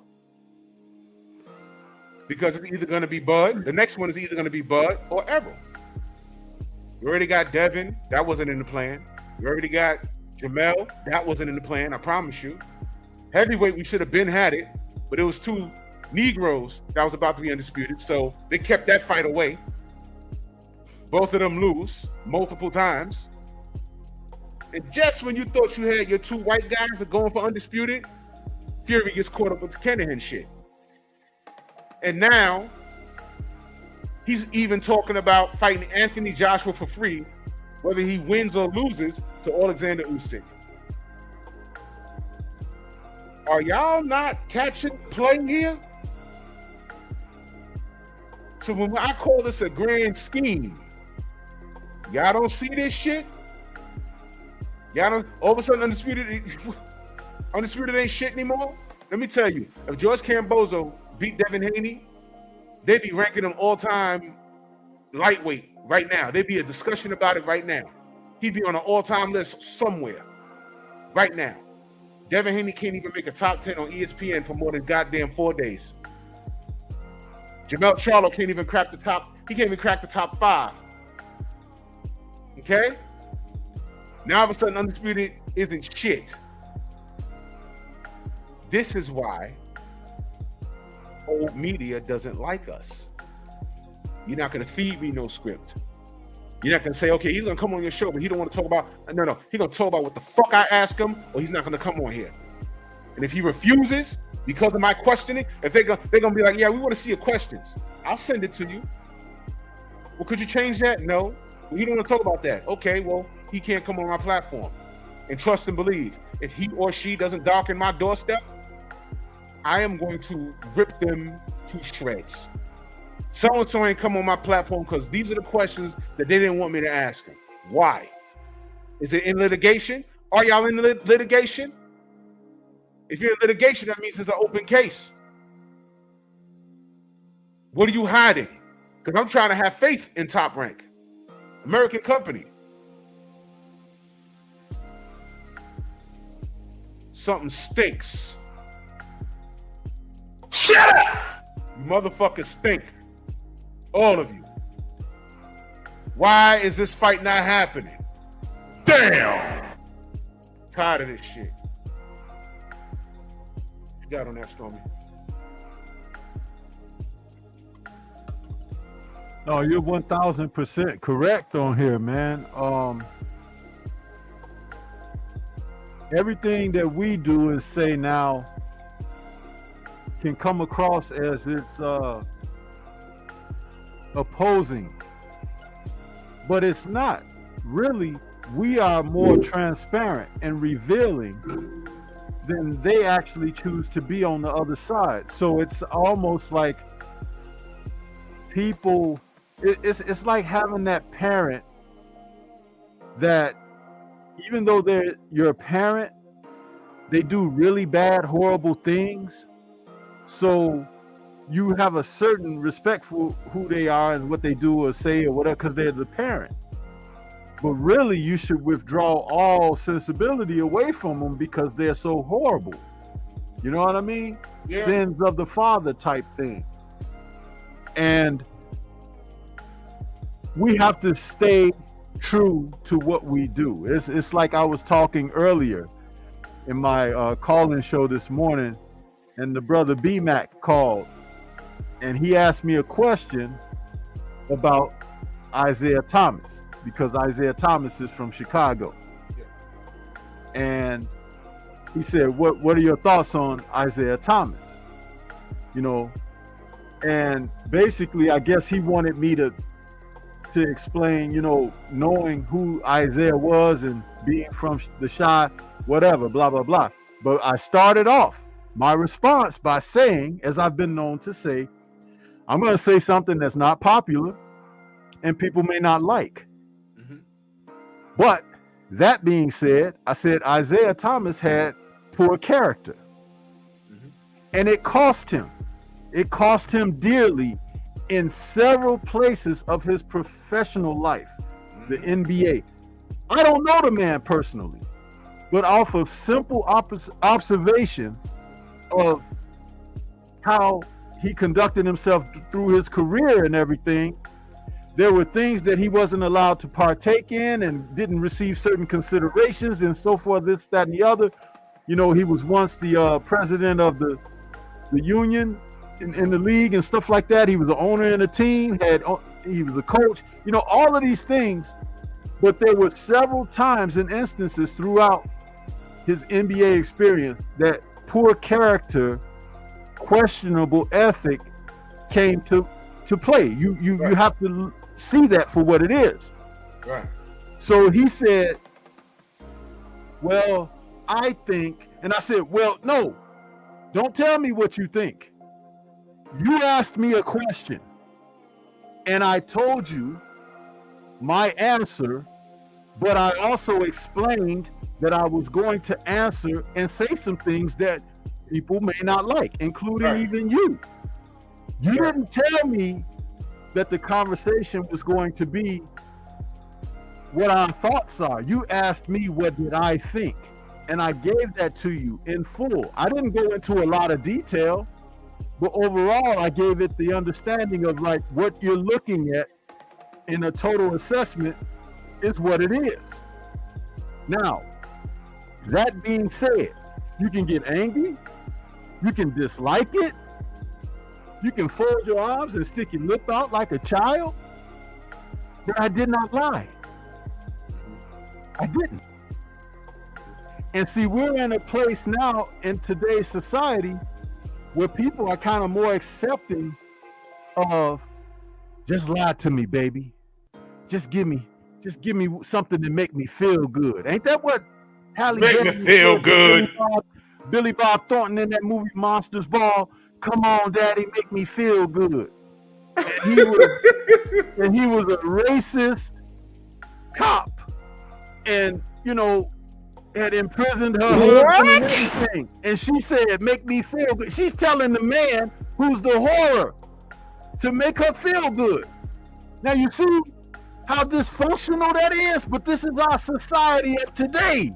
Because it's either going to be Bud. The next one is either going to be Bud or Errol. We already got Devin. That wasn't in the plan. We already got Jamel. That wasn't in the plan. I promise you. Heavyweight, we should have been had it, but it was two Negroes that was about to be undisputed. So they kept that fight away. Both of them lose multiple times. And just when you thought you had your two white guys that going for undisputed, Fury gets caught up with the Kinahan shit. And now he's even talking about fighting Anthony Joshua for free, whether he wins or loses to Alexander Usyk. Are y'all not catching play here? So when I call this a grand scheme, y'all don't see this shit? Y'all don't, all of a sudden Undisputed ain't shit anymore? Let me tell you, if George Cambozo beat Devin Haney, they'd be ranking him all-time lightweight right now. There'd be a discussion about it right now. He'd be on an all-time list somewhere right now. Devin Haney can't even make a top 10 on ESPN for more than goddamn 4 days. Jamel Charlo can't even crack the top. He can't even crack the top 5. Okay? Now all of a sudden Undisputed isn't shit. This is why old media doesn't like us. You're not going to feed me no script. You're not going to say, okay, he's going to come on your show, but he don't want to talk about, no. He's going to talk about what the fuck I ask him, or he's not going to come on here. And if he refuses because of my questioning, if they're going to be like, yeah, we want to see your questions. I'll send it to you. Well, could you change that? No. Well, you don't want to talk about that. Okay, well, he can't come on my platform. And trust and believe, if he or she doesn't darken my doorstep, I am going to rip them to shreds. So-and-so ain't come on my platform because these are the questions that they didn't want me to ask them. Why? Is it in litigation? Are y'all in litigation? If you're in litigation, that means it's an open case. What are you hiding? Because I'm trying to have faith in Top Rank. American company. Something stinks. Shut up! You motherfuckers stink. All of you. Why is this fight not happening? Damn! Tired of this shit. What you got on that, Stormy? No, you're 1,000% correct on here, man. Everything that we do and say now can come across as it's opposing, but it's not. Really, we are more transparent and revealing than they actually choose to be on the other side. So it's almost like people, it's like having that parent that even though they're your parent, they do really bad, horrible things. So you have a certain respect for who they are and what they do or say or whatever, because they're the parent. But really, you should withdraw all sensibility away from them because they're so horrible. You know what I mean? Yeah. Sins of the father type thing. And we have to stay true to what we do. It's like I was talking earlier in my call-in show this morning, and the brother B-Mac called, and he asked me a question about Isaiah Thomas, because Isaiah Thomas is from Chicago. Yeah. And he said, what are your thoughts on Isaiah Thomas? You know, and basically, I guess he wanted me to explain, you know, knowing who Isaiah was and being from the Chi, whatever, blah, blah, blah. But I started off my response by saying, as I've been known to say, I'm going to say something that's not popular and people may not like. Mm-hmm. But that being said, I said Isaiah Thomas had poor character. Mm-hmm. And it cost him. It cost him dearly in several places of his professional life, the NBA. I don't know the man personally, but off of simple observation of how he conducted himself through his career and everything, there were things that he wasn't allowed to partake in and didn't receive certain considerations and so forth, this, that, and the other. You know, he was once the president of the union in the league and stuff like that. He was the owner in the team, he was a coach, you know, all of these things. But there were several times and instances throughout his NBA experience that poor character, questionable ethic came to play. You right. You have to see that for what it is. Right. So he said, well, I think, and I said, well, no, don't tell me what you think. You asked me a question, and I told you my answer, but I also explained that I was going to answer and say some things that people may not like, including right. Even you. You right. Didn't tell me that the conversation was going to be what our thoughts are. You asked me what did I think, and I gave that to you in full. I didn't go into a lot of detail, but overall, I gave it the understanding of like what you're looking at in a total assessment is what it is. Now, that being said, you can get angry, you can dislike it, you can fold your arms and stick your lip out like a child, but I did not lie. I didn't. And see, we're in a place now in today's society where people are kind of more accepting of just lie to me, baby. Just give me just give me something to make me feel good. Ain't that what Halle Make me feel good. Billy Bob Thornton in that movie Monsters Ball? Come on, Daddy, make me feel good. And he was a racist cop, and had imprisoned her husband and everything. And she said, "Make me feel good." She's telling the man who's the horror to make her feel good. Now you see how dysfunctional that is, but this is our society of today.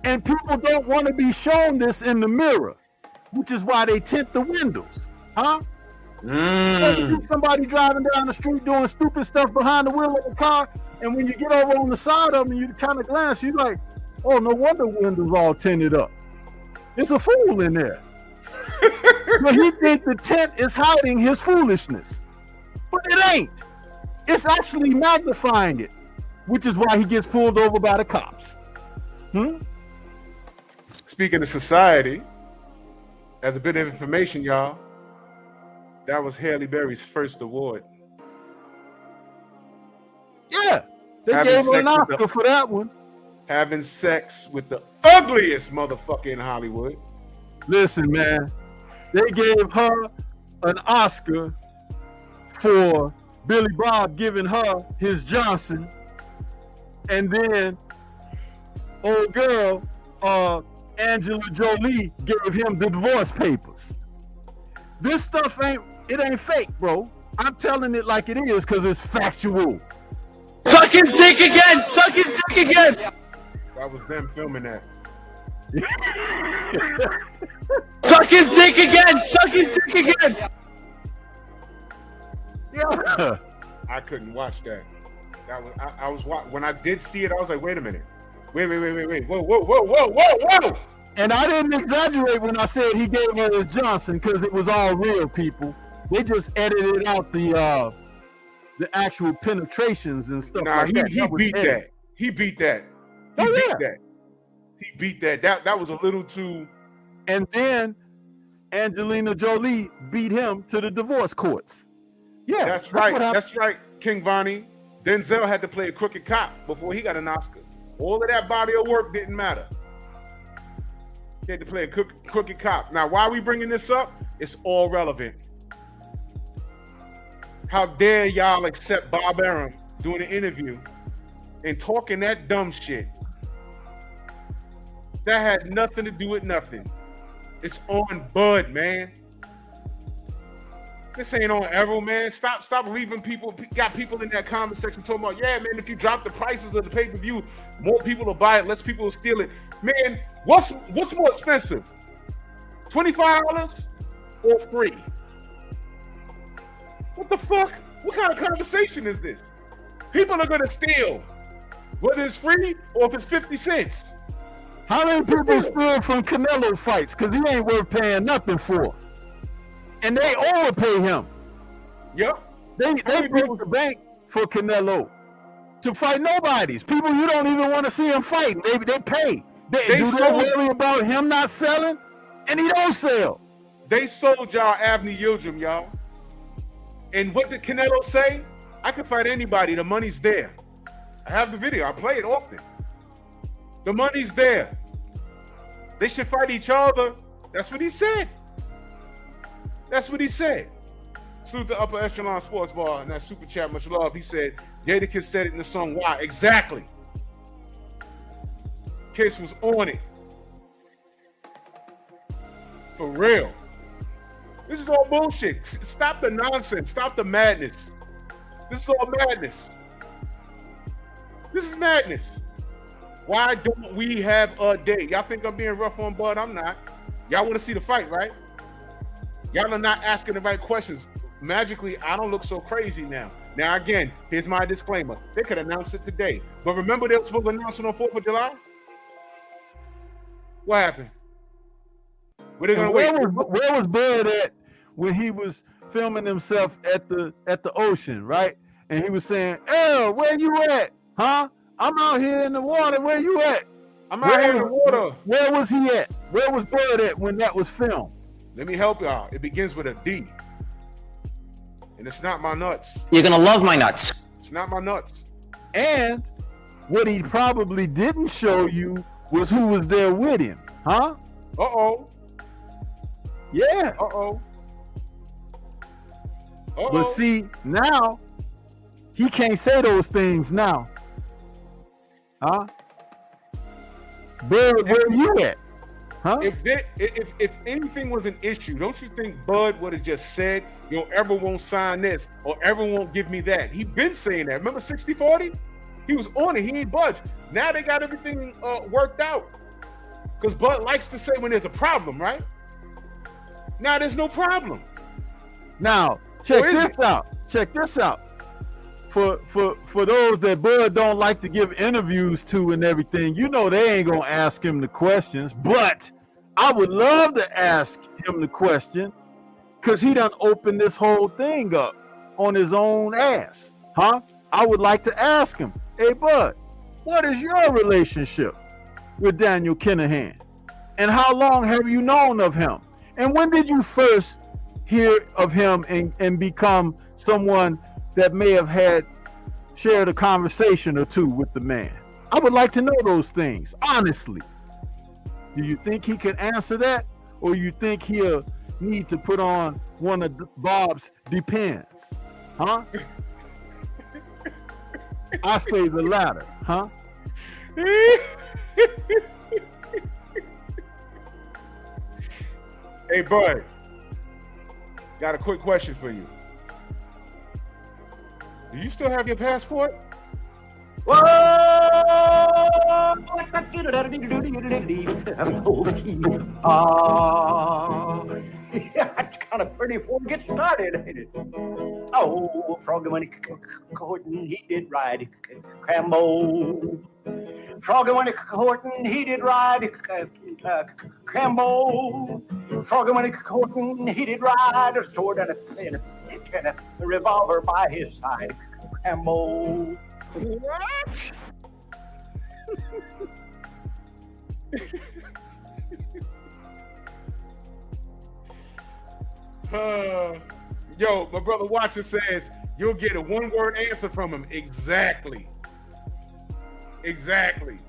And people don't want to be shown this in the mirror, which is why they tint the windows. Huh? Somebody driving down the street doing stupid stuff behind the wheel of the car, and when you get over on the side of them, you kind of glance, you're like, oh, no wonder windows all tinted up. There's a fool in there. But he thinks the tint is hiding his foolishness. But it ain't. It's actually magnifying it, which is why he gets pulled over by the cops. Speaking of society, as a bit of information, y'all, that was Halle Berry's first award. Yeah, they gave her an Oscar for that one. Having sex with the ugliest motherfucker in Hollywood. Listen, man, they gave her an Oscar for Billy Bob giving her his Johnson, and then old girl Angela Jolie gave him the divorce papers. This stuff ain't fake, bro. I'm telling it like it is because it's factual. Suck his dick again! Suck his dick again! That was them filming that. Suck his dick again! Suck his dick again! Yeah. I couldn't watch that. That was I was when I did see it, I was like, wait a minute. Wait. Whoa. And I didn't exaggerate when I said he gave her his Johnson because it was all real, people. They just edited out the actual penetrations and stuff like that. He beat that. He beat that. He beat that. That was a little too. And then Angelina Jolie beat him to the divorce courts. Yeah, that's right. That's right, King Vonnie. Denzel had to play a crooked cop before he got an Oscar. All of that body of work didn't matter. He had to play a crooked cop. Now, why are we bringing this up? It's all relevant. How dare y'all accept Bob Arum doing an interview and talking that dumb shit? That had nothing to do with nothing. It's on Bud, man. This ain't on Arum, man. Stop leaving people. Got people in that comment section talking about, yeah, man, if you drop the prices of the pay-per-view, more people will buy it, less people will steal it. Man, what's more expensive? $25 or free? What the fuck? What kind of conversation is this? People are gonna steal, whether it's free or if it's 50 cents. How many people steal from Canelo fights? Because he ain't worth paying nothing for. And they overpay him. Yep. They broke the bank for Canelo to fight nobodies. People you don't even want to see him fight. They pay. They worry about him not selling, and he don't sell. They sold y'all Avni Yildirim, y'all. And what did Canelo say? I can fight anybody. The money's there. I have the video. I play it often. The money's there. They should fight each other. That's what he said. That's what he said. Salute to Upper Echelon Sports Bar and that super chat. Much love. He said, Jadakiss said it in the song. Why? Exactly. Kiss was on it. For real. This is all bullshit. Stop the nonsense. Stop the madness. This is all madness. This is madness. Why don't we have a day? Y'all think I'm being rough on Bud? I'm not. Y'all want to see the fight, right? Y'all are not asking the right questions. Magically, I don't look so crazy now. Now, again, here's my disclaimer. They could announce it today. But remember they were supposed to announce it on 4th of July? What happened? Where they gonna wait? Where was Bud at when he was filming himself at the ocean, right? And he was saying, "Earl, where you at? Huh? I'm out here in the water. Where you at? I'm out here in the water." Where was he at? Where was Bud at when that was filmed? Let me help y'all. It begins with a D. And it's not my nuts. You're gonna love my nuts. It's not my nuts. And what he probably didn't show you was who was there with him, huh? Uh-oh. Yeah. Uh-oh. Uh-oh. But see, now he can't say those things now. Huh? Where you at? Huh? If anything was an issue, don't you think Bud would have just said, "Yo, ever won't sign this or ever won't give me that"? He been saying that. Remember 60-40? He was on it. He ain't budged. Now they got everything worked out. Because Bud likes to say when there's a problem, right? Now there's no problem. Now check this out. Check this out. For those that Bud don't like to give interviews to and everything, you know they ain't gonna ask him the questions, but I would love to ask him the question because he done opened this whole thing up on his own ass. Huh? I would like to ask him, hey Bud, what is your relationship with Daniel Kinahan? And how long have you known of him? And when did you first hear of him and become someone that may have shared a conversation or two with the man? I would like to know those things, honestly. Do you think he can answer that? Or you think he'll need to put on one of Bob's Depends? Huh? I say the latter, huh? Hey, Bud, got a quick question for you. Do you still have your passport? It's kind of pretty before we get started, ain't it? Oh, Froggy when courting, he did ride Crambo. Froggy when courting, he did ride Crambo. Froggy when courting, he did ride a sword and a revolver by his side. Crambo. What? Yo, my brother Watcher says you'll get a one-word answer from him. Exactly. Exactly.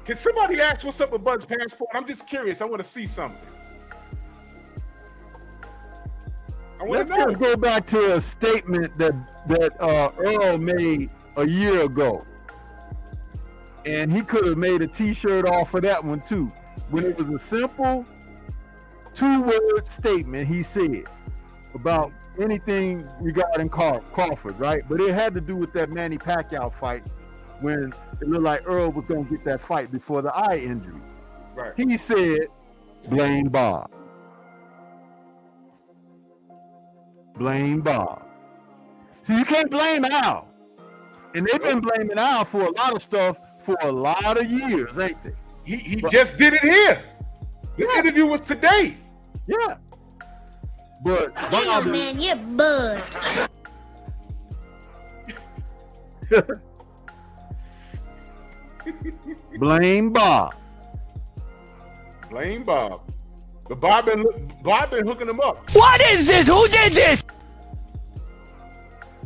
Can somebody ask what's up with Bud's passport? I'm just curious. I want to see something. Let's just go back to a statement that Earl made a year ago. And he could have made a t-shirt off of that one too. When it was a simple two-word statement he said about anything regarding Crawford, right? But it had to do with that Manny Pacquiao fight when it looked like Earl was going to get that fight before the eye injury. Right. He said, blame Bob. Blame Bob. So you can't blame Al. And they've been blaming Al for a lot of stuff for a lot of years, ain't they? He just did it here. This interview was today. Yeah. But Bob, man, you're Bud. Blame Bob. Blame Bob. But Bob been hooking him up. What is this? Who did this?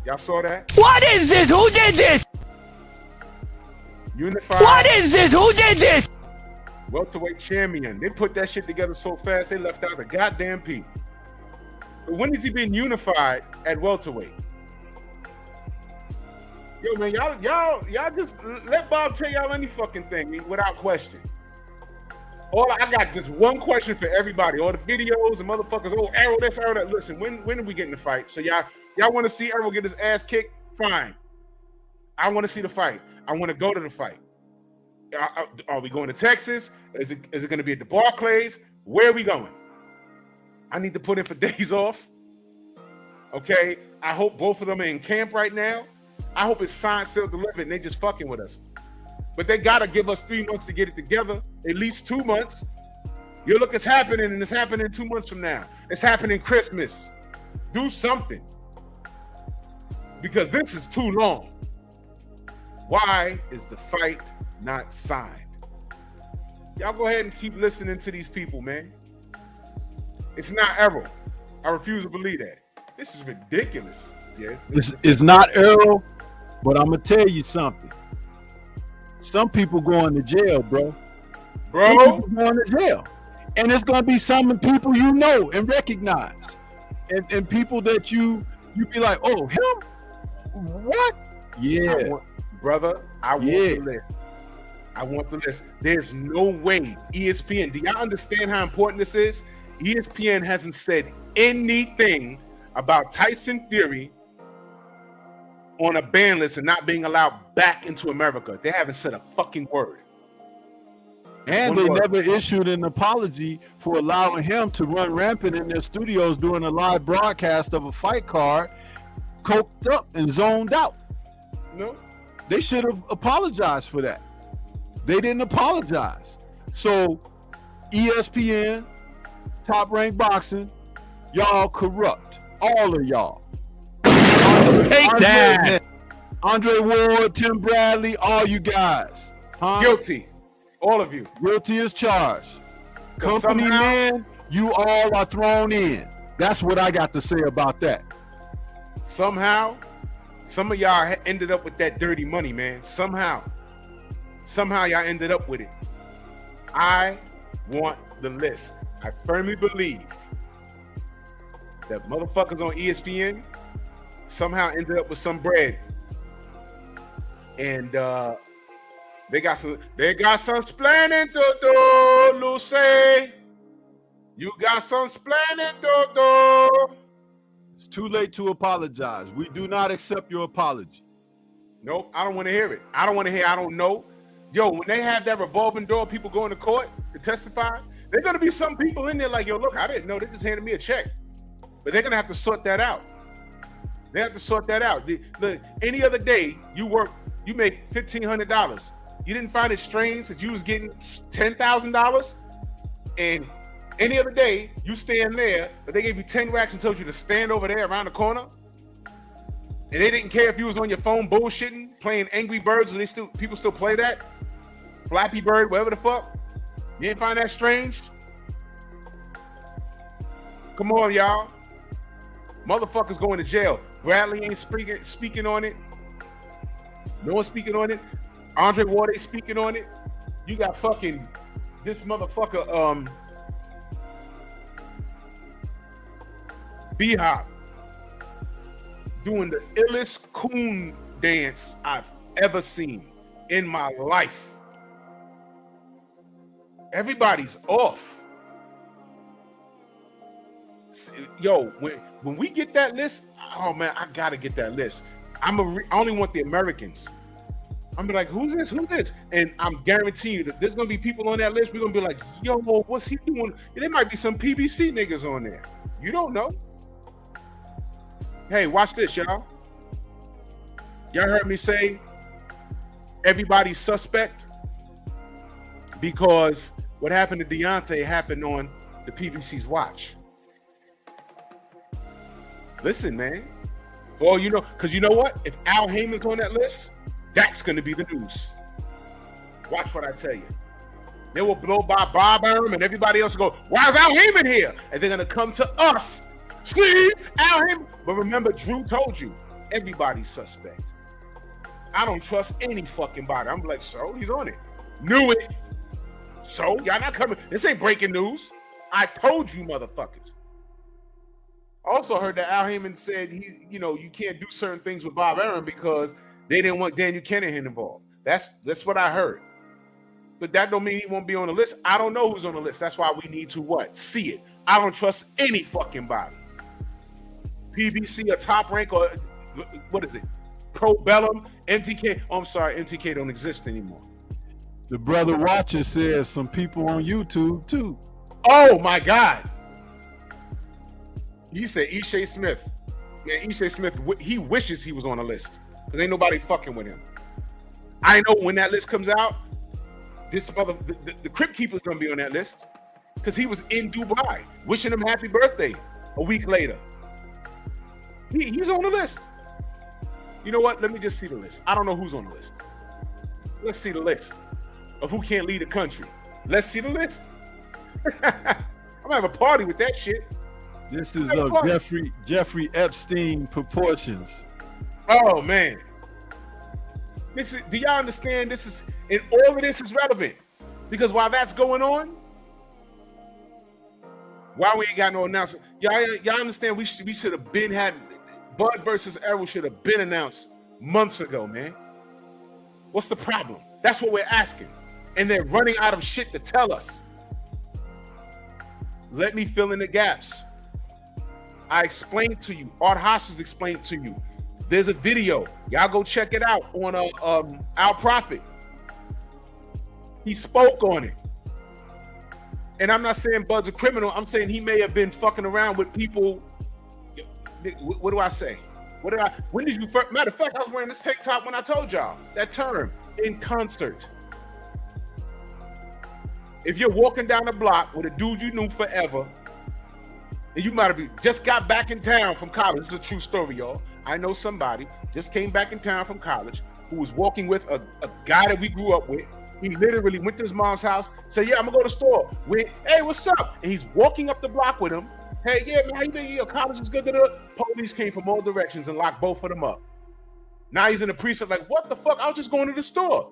Y'all saw that? What is this? Who did this? Unified. What is this? Who did this? Welterweight champion. They put that shit together so fast they left out the goddamn P. But when is he being unified at welterweight? Yo, man, y'all just let Bob tell y'all any fucking thing without question. I got just one question for everybody. All the videos and motherfuckers. Oh, Errol this, Errol that. Listen, when are we getting the fight? So y'all want to see Errol get his ass kicked? Fine. I want to see the fight. I want to go to the fight. Are we going to Texas? Is it going to be at the Barclays? Where are we going? I need to put in for days off. Okay. I hope both of them are in camp right now. I hope it's signed, sealed, delivered, and they just fucking with us. But they got to give us 3 months to get it together. At least 2 months. You look, it's happening, and it's happening 2 months from now. It's happening Christmas. Do something. Because this is too long. Why is the fight not signed? Y'all go ahead and keep listening to these people, man. It's not Errol. I refuse to believe that. This is ridiculous. Yes. It's not Earl, but I'm gonna tell you something. Some people going to jail, bro. Some people going to jail, and it's gonna be some people you know and recognize, and people that you be like, oh, him? What? Yeah, I want the list. I want the list. There's no way ESPN. Do y'all understand how important this is? ESPN hasn't said anything about Tyson Fury on a ban list and not being allowed back into America. They haven't said a fucking word. And they never issued an apology for allowing him to run rampant in their studios during a live broadcast of a fight card, coked up and zoned out. No. They should have apologized for that. They didn't apologize. So ESPN, Top Rank Boxing, y'all corrupt. All of y'all. Take that. Andre Ward, Tim Bradley, all you guys. Huh? Guilty. All of you. Guilty as charged. Company somehow, man, you all are thrown in. That's what I got to say about that. Somehow, some of y'all ended up with that dirty money, man. Somehow y'all ended up with it. I want the list. I firmly believe that motherfuckers on ESPN somehow ended up with some bread, and they got some splaining to do, Lucy. You got some splaining to do. It's too late to apologize. We do not accept your apology. Nope, I don't want to hear it. I don't want to hear. I don't know. Yo, when they have that revolving door, people going to court to testify, there are going to be some people in there like, yo, look, I didn't know. They just handed me a check. But they're going to have to sort that out. They have to sort that out. Look, any other day, you make $1,500. You didn't find it strange that you was getting $10,000? And any other day, you stand there, but they gave you 10 racks and told you to stand over there around the corner? And they didn't care if you was on your phone bullshitting, playing Angry Birds, and people still play that? Flappy Bird, whatever the fuck. You didn't find that strange? Come on, y'all. Motherfuckers going to jail. Bradley ain't speaking on it. No one's speaking on it. Andre Ward ain't speaking on it. You got fucking this motherfucker, B-Hop doing the illest coon dance I've ever seen in my life. Everybody's off. Yo, when we get that list, oh man, I gotta get that list. I only want the Americans. I'm be like, who's this? Who's this? And I'm guaranteeing you that there's gonna be people on that list. We're gonna be like, yo, what's he doing? There might be some PBC niggas on there. You don't know. Hey, watch this, y'all. Y'all heard me say everybody's suspect because what happened to Deontay happened on the PBC's watch. Listen, man. For all you know, because you know what? If Al Heyman's on that list, that's going to be the news. Watch what I tell you. They will blow by Bob Arum and everybody else will go, why is Al Heyman here? And they're going to come to us. See? Al Heyman. But remember, Drew told you, everybody's suspect. I don't trust any fucking body. I'm like, so? He's on it. Knew it. So? Y'all not coming. This ain't breaking news. I told you, motherfuckers. Also heard that Al Heyman said you can't do certain things with Bob Arum because they didn't want Daniel Kennedy involved. That's what I heard. But that don't mean he won't be on the list. I don't know who's on the list. That's why we need to what? See it. I don't trust any fucking body. PBC or Top Rank or what is it? Pro Bellum, MTK. Oh, I'm sorry, MTK don't exist anymore. The brother Watcher says some people on YouTube too. Oh my God. He said Ishe Smith. Man, Ishe Smith, he wishes he was on the list because ain't nobody fucking with him. I know when that list comes out, the Crypt Keeper's gonna be on that list because he was in Dubai wishing him happy birthday a week later. He's on the list. You know what? Let me just see the list. I don't know who's on the list. Let's see the list of who can't lead the country. Let's see the list. I'm gonna have a party with that shit. This is of Jeffrey Epstein proportions. Oh man. Do y'all understand this is, and all of this is relevant? Because while that's going on, why we ain't got no announcement? Y'all understand we should have been had Bud versus Errol should have been announced months ago, man. What's the problem? That's what we're asking. And they're running out of shit to tell us. Let me fill in the gaps. I explained to you. Art Hostas explained to you. There's a video. Y'all go check it out on Our Prophet. He spoke on it. And I'm not saying Bud's a criminal. I'm saying he may have been fucking around with people. What do I say? When did you first? Matter of fact, I was wearing this tank top when I told y'all that term, in concert. If you're walking down the block with a dude you knew forever, and you might have just got back in town from college. This is a true story, y'all. I know somebody just came back in town from college who was walking with a guy that we grew up with. He literally went to his mom's house, said, yeah, I'm gonna go to the store. Went, hey, what's up? And he's walking up the block with him. Hey, yeah, man, how you been? Your college is good. Police came from all directions and locked both of them up. Now he's in the precinct like, what the fuck? I was just going to the store.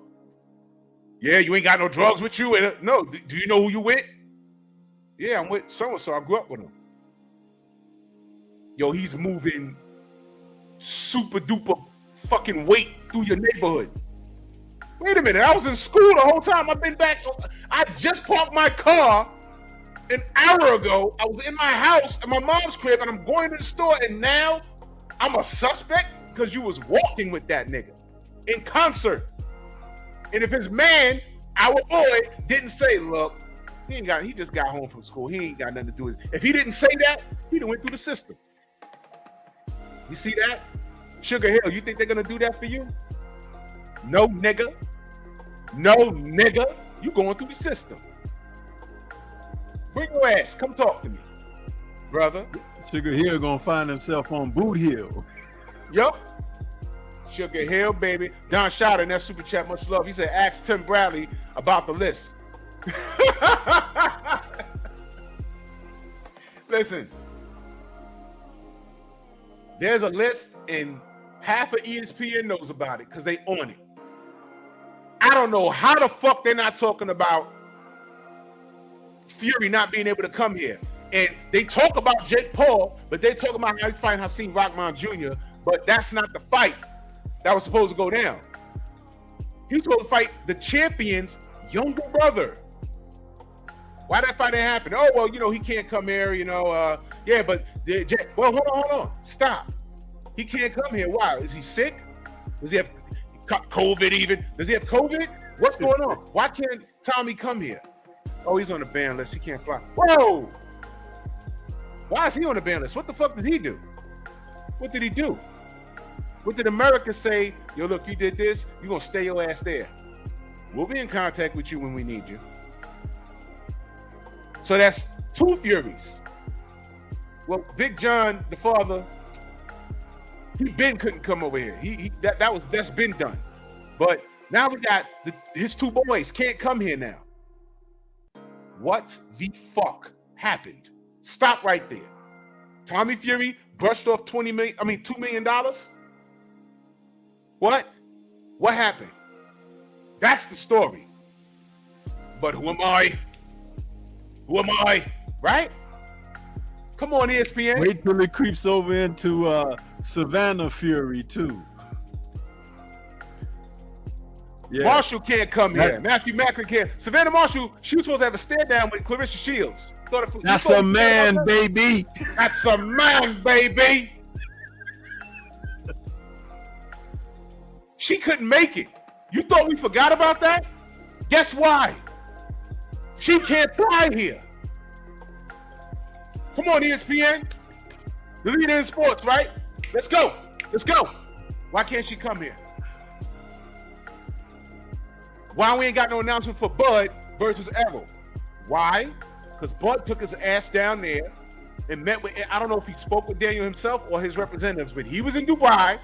Yeah, you ain't got no drugs with you? No, do you know who you with? Yeah, I'm with so-and-so. I grew up with him. Yo, he's moving super duper fucking weight through your neighborhood. Wait a minute, I was in school the whole time. I've been back. I just parked my car an hour ago. I was in my house at my mom's crib and I'm going to the store and now I'm a suspect because you was walking with that nigga in concert. And if his man, our boy, didn't say, look, he just got home from school. He ain't got nothing to do with it. If he didn't say that, he'd have went through the system. You see that? Sugar Hill, you think they're gonna do that for you? No, nigga. No, nigga. You going through the system. Bring your ass. Come talk to me, brother. Sugar Hill gonna find himself on Boot Hill. Yup. Sugar Hill, baby. Don Shot in that super chat, much love. He said, ask Tim Bradley about the list. Listen. There's a list and half of ESPN knows about it because they on it. I don't know how the fuck they're not talking about Fury not being able to come here. And they talk about Jake Paul, but they talk about how he's fighting Hakeem Rahman Jr., but that's not the fight that was supposed to go down. He's supposed to fight the champion's younger brother. Why that fight didn't happen? Oh, well, he can't come here, yeah, but well, hold on. Stop. He can't come here. Why? Is he sick? Does he have COVID even? Does he have COVID? What's going on? Why can't Tommy come here? Oh, he's on the ban list. He can't fly. Whoa! Why is he on the ban list? What the fuck did he do? What did he do? What did America say? Yo, look, you did this. You're going to stay your ass there. We'll be in contact with you when we need you. So that's two Furies. Well, Big John, the father, he couldn't come over here. That's been done. But now we got his two boys can't come here now. What the fuck happened? Stop right there. Tommy Fury brushed off $2 million. What? What happened? That's the story. But who am I? Who am I? Right? Come on, ESPN. Wait till it creeps over into Savannah Fury too. Yeah. Marshall can't come here. Matthew Macklin can't. Savannah Marshall, she was supposed to have a stand down with Clarissa Shields. That's a man, baby. That's a man, baby. She couldn't make it. You thought we forgot about that? Guess why? She can't fly here. Come on, ESPN. The leader in sports, right? Let's go. Let's go. Why can't she come here? Why we ain't got no announcement for Bud versus Errol? Why? Because Bud took his ass down there and met with, I don't know if he spoke with Daniel himself or his representatives, but he was in Dubai,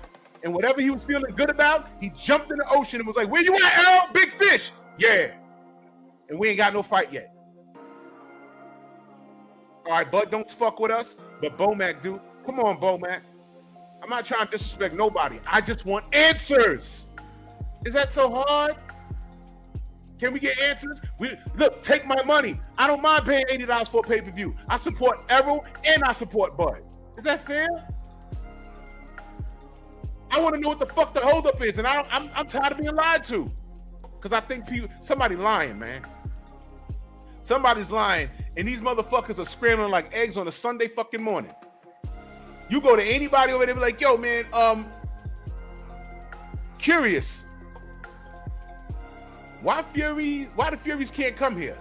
and whatever he was feeling good about, he jumped in the ocean and was like, where you at, Errol? Big fish. Yeah. And we ain't got no fight yet. All right, Bud don't fuck with us, but Bomac do. Come on, Bomac. I'm not trying to disrespect nobody. I just want answers. Is that so hard? Can we get answers? Look, take my money. I don't mind paying $80 for a pay-per-view. I support Arum and I support Bud. Is that fair? I want to know what the fuck the holdup is, and I'm tired of being lied to. Because I think somebody lying, man. Somebody's lying, and these motherfuckers are scrambling like eggs on a Sunday fucking morning. You go to anybody over there, be like, yo, man, curious. Why the Furies can't come here?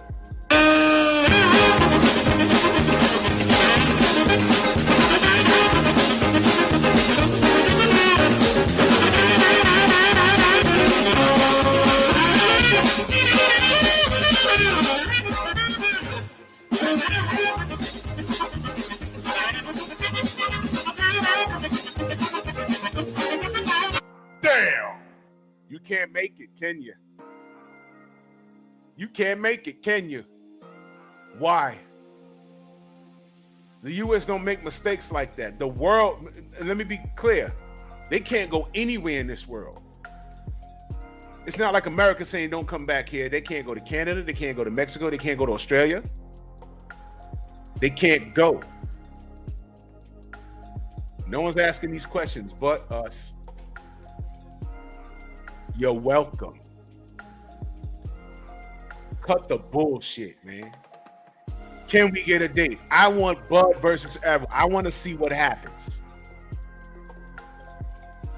Damn! You can't make it, can you? You can't make it, can you? Why? The U.S. don't make mistakes like that. The world, and let me be clear, they can't go anywhere in this world. It's not like America saying don't come back here. They can't go to Canada. They can't go to Mexico. They can't go to Australia. They can't go. No one's asking these questions but us. You're welcome. Cut the bullshit, man. Can we get a date? I want Bud versus Arum. I want to see what happens.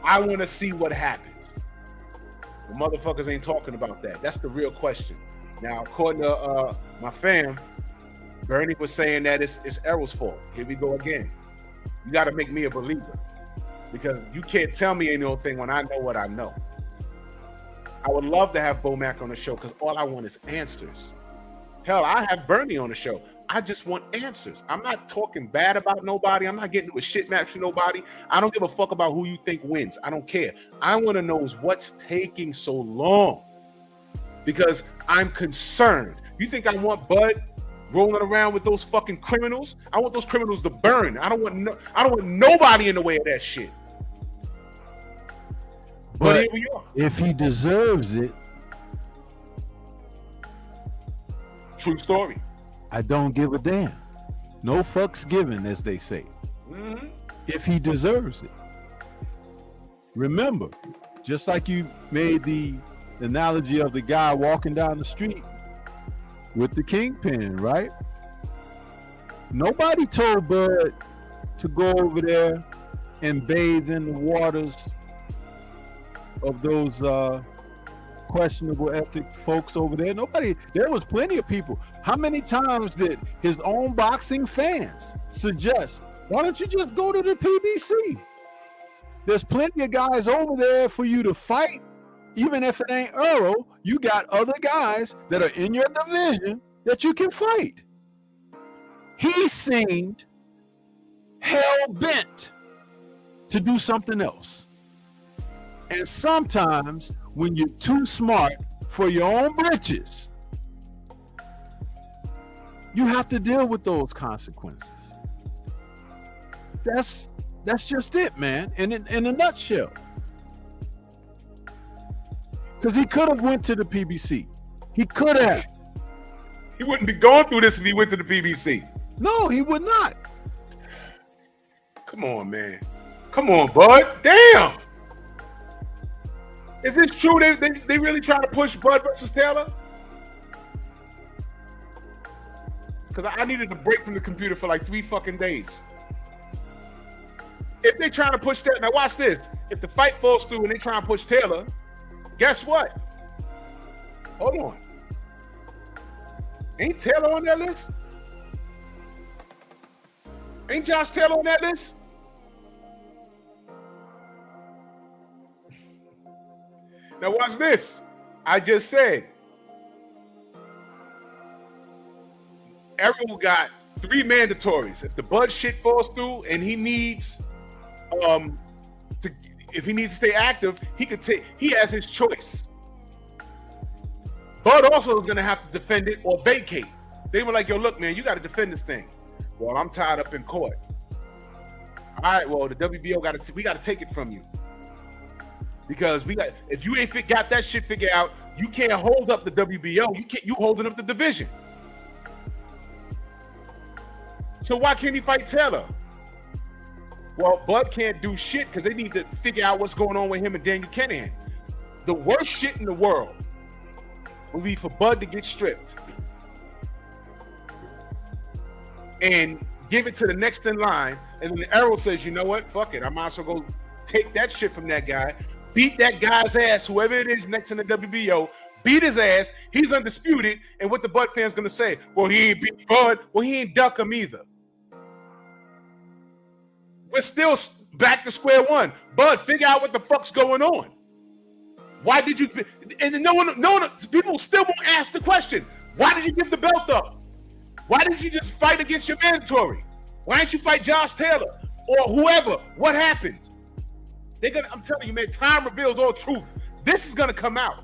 I want to see what happens. The motherfuckers ain't talking about that. That's the real question. Now, according to my fam, Bernie was saying that it's Arrow's fault. Here we go again. You got to make me a believer, because you can't tell me anything when I know what I know. I would love to have Bomac on the show because all I want is answers. Hell, I have Bernie on the show. I just want answers. I'm not talking bad about nobody. I'm not getting into a shit match with nobody. I don't give a fuck about who you think wins. I don't care. I want to know is what's taking so long, because I'm concerned. You think I want Bud rolling around with those fucking criminals? I want those criminals to burn. I don't want nobody in the way of that shit. But here we are. If he deserves it, true story. I don't give a damn. No fucks given, as they say. Mm-hmm. If he deserves it. Remember, just like you made the analogy of the guy walking down the street with the kingpin, right? Nobody told Bud to go over there and bathe in the waters of those questionable ethic folks over there. There was plenty of people. How many times did his own boxing fans suggest, why don't you just go to the PBC? There's plenty of guys over there for you to fight. Even if it ain't Earl, you got other guys that are in your division that you can fight. He seemed hell-bent to do something else. And sometimes when you're too smart for your own britches, you have to deal with those consequences. That's just it, man, in a nutshell. Because he could have went to the PBC. He could have. He wouldn't be going through this if he went to the PBC. No, he would not. Come on, man. Come on, Bud. Damn. Is this true? They really trying to push Bud versus Taylor? Because I needed a break from the computer for like 3 fucking days. If they trying to push that, now watch this. If the fight falls through and they trying to push Taylor, guess what? Hold on. Ain't Taylor on that list? Ain't Josh Taylor on that list? Now watch this. I just said everyone got 3 mandatories. If the Bud shit falls through and he needs if he needs to stay active, he has his choice. Bud also is gonna have to defend it or vacate. They were like, yo, look, man, you gotta defend this thing. Well, I'm tied up in court. All right, well, the WBO we got to take it from you. Because if you ain't got that shit figured out, you can't hold up the WBO. You holding up the division. So why can't he fight Taylor? Well, Bud can't do shit because they need to figure out what's going on with him and Daniel Kennedy. The worst shit in the world would be for Bud to get stripped and give it to the next in line, and then Errol says, you know what, fuck it, I might as well go take that shit from that guy, beat that guy's ass, whoever it is next in the WBO, beat his ass, he's undisputed, and what the Bud fans gonna say? Well, he ain't beat Bud, well, he ain't duck him either. We're still back to square one. Bud, figure out what the fuck's going on. Why did you, and no one, people still won't ask the question, why did you give the belt up? Why didn't you just fight against your mandatory? Why didn't you fight Josh Taylor or whoever? What happened? I'm telling you, man, time reveals all truth. This is gonna come out.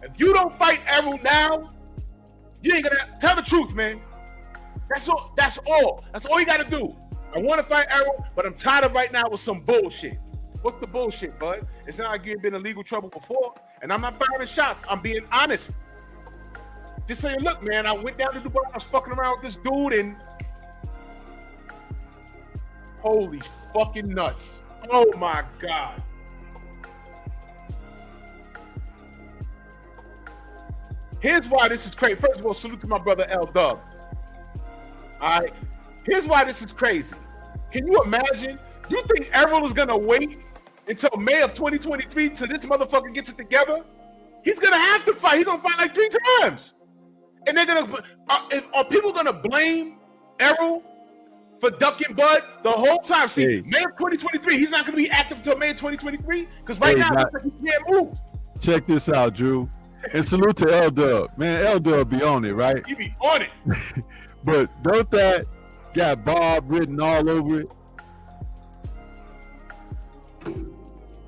If you don't fight Errol now, you ain't gonna tell the truth, man. That's all. That's all you gotta do. I want to fight Errol, but I'm tired of right now with some bullshit. What's the bullshit, Bud? It's not like you've been in legal trouble before, and I'm not firing shots. I'm being honest. Just saying, look, man, I went down to Dubai, I was fucking around with this dude, and holy fucking nuts. Oh my God. Here's why this is crazy. First of all, salute to my brother L Dub. All right. Here's why this is crazy. Can you imagine? You think Errol is gonna wait until May of 2023 till this motherfucker gets it together? He's gonna have to fight. He's gonna fight like 3 times. And they're gonna are people gonna blame Errol for ducking Bud the whole time? See, May of 2023, he's not gonna be active until May of 2023 because right now he can't move. Check this out, Drew. And salute to L Dub. Man, L Dub be on it, right? He be on it. But don't that got Bob written all over it?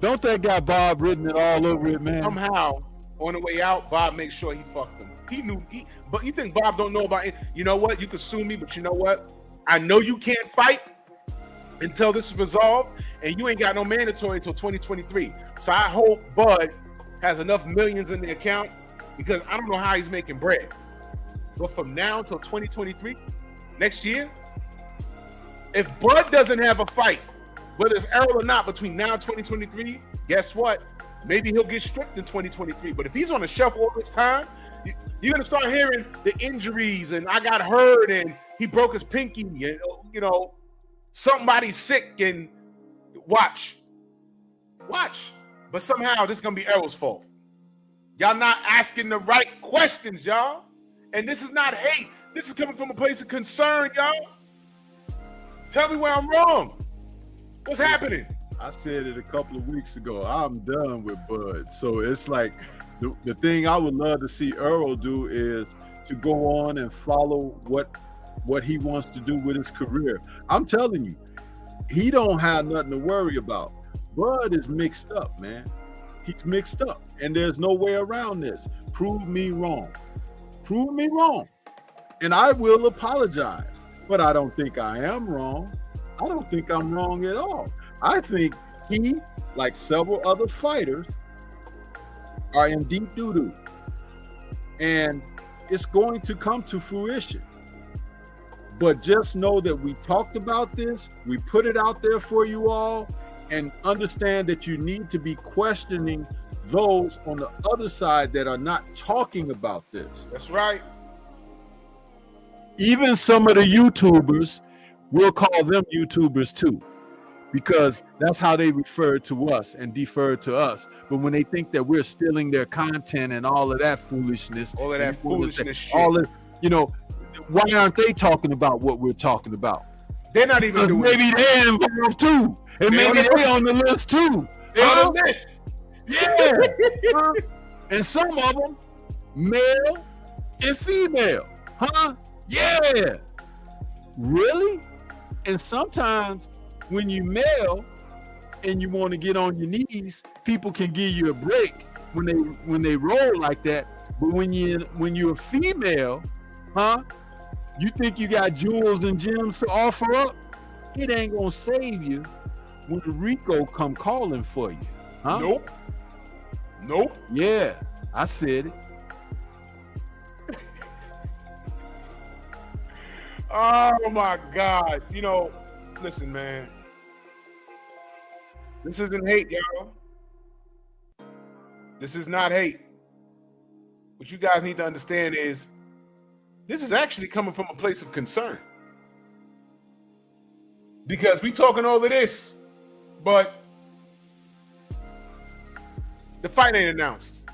Don't that got Bob written it all over it, man? Somehow, on the way out, Bob makes sure he fucked him. He knew, but you think Bob don't know about it? You know what? You can sue me, but you know what? I know you can't fight until this is resolved, and you ain't got no mandatory until 2023. So I hope Bud has enough millions in the account because I don't know how he's making bread. But from now until 2023, next year, if Bud doesn't have a fight, whether it's Errol or not, between now and 2023, guess what? Maybe he'll get stripped in 2023. But if he's on the shelf all this time, you're going to start hearing the injuries and I got hurt and he broke his pinky and, you know, somebody's sick and watch. But somehow this is going to be Errol's fault. Y'all not asking the right questions, y'all. And this is not hate. This is coming from a place of concern, y'all. Tell me where I'm wrong. What's happening? I said it a couple of weeks ago. I'm done with Bud. So it's like the thing I would love to see Earl do is to go on and follow what he wants to do with his career. I'm telling you, he don't have nothing to worry about. Bud is mixed up, man. He's mixed up, and there's no way around this. Prove me wrong. Prove me wrong. And I will apologize, but I don't think I am wrong. I don't think I'm wrong at all. I think he, like several other fighters, are in deep doo-doo. And it's going to come to fruition. But just know that we talked about this, we put it out there for you all, and understand that you need to be questioning those on the other side that are not talking about this. That's right. Even some of the YouTubers, we'll call them YouTubers too, because that's how they refer to us and defer to us. But when they think that we're stealing their content and all of that foolishness, all of that foolishness shit, all of, you know, why aren't they talking about what we're talking about? They're not even doing maybe they're involved too, and maybe they're on the list too. They're on the list. Yeah. And some of them, male and female. Huh? Yeah. Really? And sometimes when you male and you want to get on your knees, people can give you a break when they roll like that. But when you're a female, huh? You think you got jewels and gems to offer up? It ain't gonna save you when Rico come calling for you. Huh? Nope. Yeah, I said it. Oh my God. You know, listen, man. This isn't hate, y'all. This is not hate. What you guys need to understand is this is actually coming from a place of concern. Because we talking all of this, but the fight ain't announced.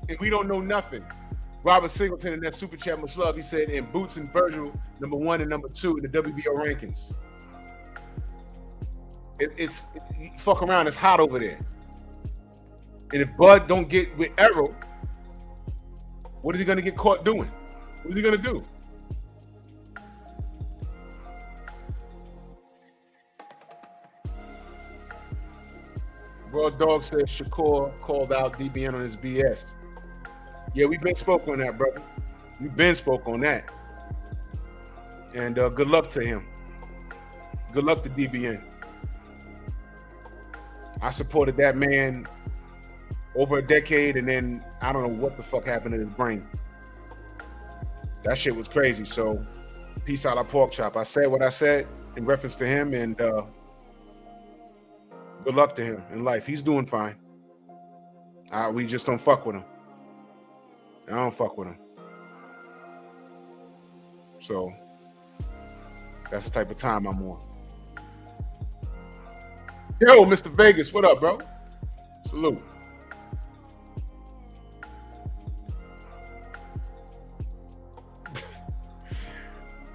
And we don't know nothing. Robert Singleton in that super chat, much love, he said, in Boots and Virgil, number 1 and number 2 in the WBO rankings. It's fuck around, it's hot over there. And if Bud don't get with Errol, what is he gonna get caught doing? What is he gonna do? Raw Dog says Shakur called out DBN on his BS. Yeah, we've been spoke on that, brother. We've been spoke on that. And good luck to him. Good luck to DBN. I supported that man over a decade, and then I don't know what the fuck happened to his brain. That shit was crazy. So, peace out, our pork chop. I said what I said in reference to him, and good luck to him in life. He's doing fine. We just don't fuck with him. I don't fuck with him. So, that's the type of time I'm on. Yo, Mr. Vegas, what up, bro? Salute.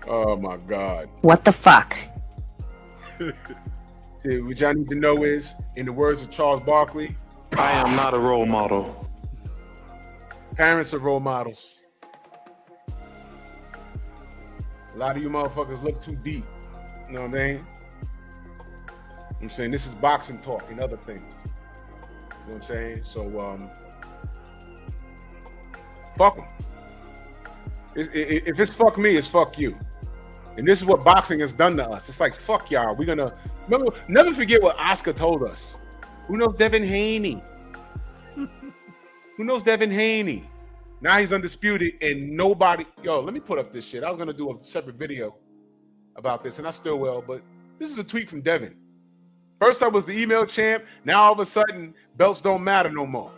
Oh my God. What the fuck? See, what y'all need to know is, in the words of Charles Barkley, I am not a role model. Parents are role models. A lot of you motherfuckers look too deep. You know what I mean? I'm saying this is boxing talk and other things. You know what I'm saying? So, fuck them. If it's fuck me, it's fuck you. And this is what boxing has done to us. It's like, fuck y'all. We're gonna remember. Never forget what Oscar told us. Who knows Devin Haney? Who knows Devin Haney? Now he's undisputed, and nobody. Yo, let me put up this shit. I was gonna do a separate video about this, and I still will. But this is a tweet from Devin. First I was the email champ. Now all of a sudden, belts don't matter no more.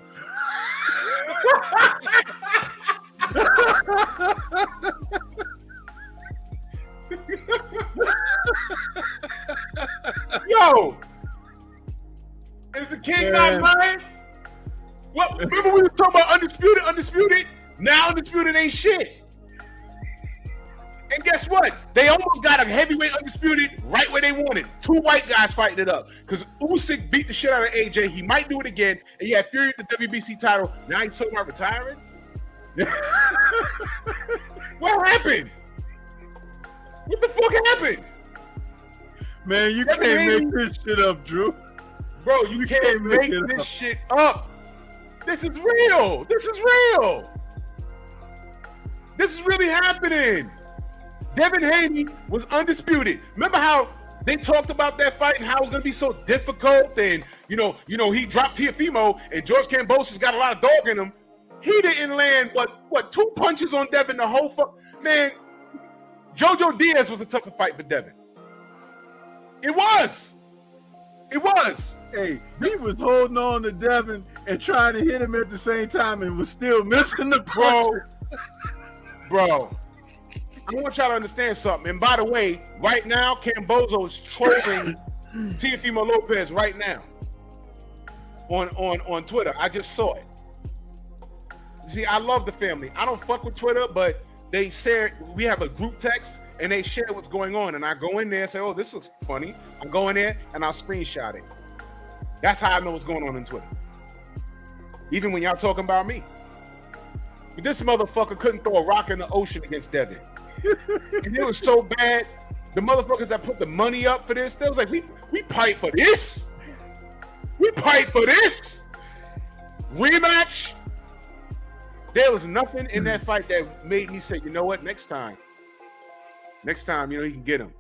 Yo, is the king not lying? What? Remember we were talking about undisputed? Now undisputed ain't shit. And guess what? They almost got a heavyweight undisputed right where they wanted. 2 white guys fighting it up. Because Usyk beat the shit out of AJ. He might do it again. And you had Fury at the WBC title. Now he's talking about retiring? What happened? What the fuck happened? Man, you can't make this shit up, Drew. Bro, you can't make this shit up. This is real. This is real. This is really happening. Devin Haney was undisputed. Remember how they talked about that fight and how it was going to be so difficult? And, you know, he dropped Teofimo and George Kambosos got a lot of dog in him. He didn't land, what 2 punches on Devin the whole man, Jojo Diaz was a tougher fight for Devin. It was. Hey, he was holding on to Devin and trying to hit him at the same time and was still missing the punch. Bro. I want y'all to understand something. And by the way, right now, Cambozo is trolling Teofimo Lopez right now on Twitter. I just saw it. See, I love the family. I don't fuck with Twitter, but they share. We have a group text, and they share what's going on. And I go in there and say, "Oh, this looks funny." I go in there and I'll screenshot it. That's how I know what's going on in Twitter. Even when y'all talking about me, but this motherfucker couldn't throw a rock in the ocean against Devin. And it was so bad. The motherfuckers that put the money up for this, they was like, we pipe for this. We pipe for this. Rematch. There was nothing in that fight that made me say, you know what, next time Next time, he can get him.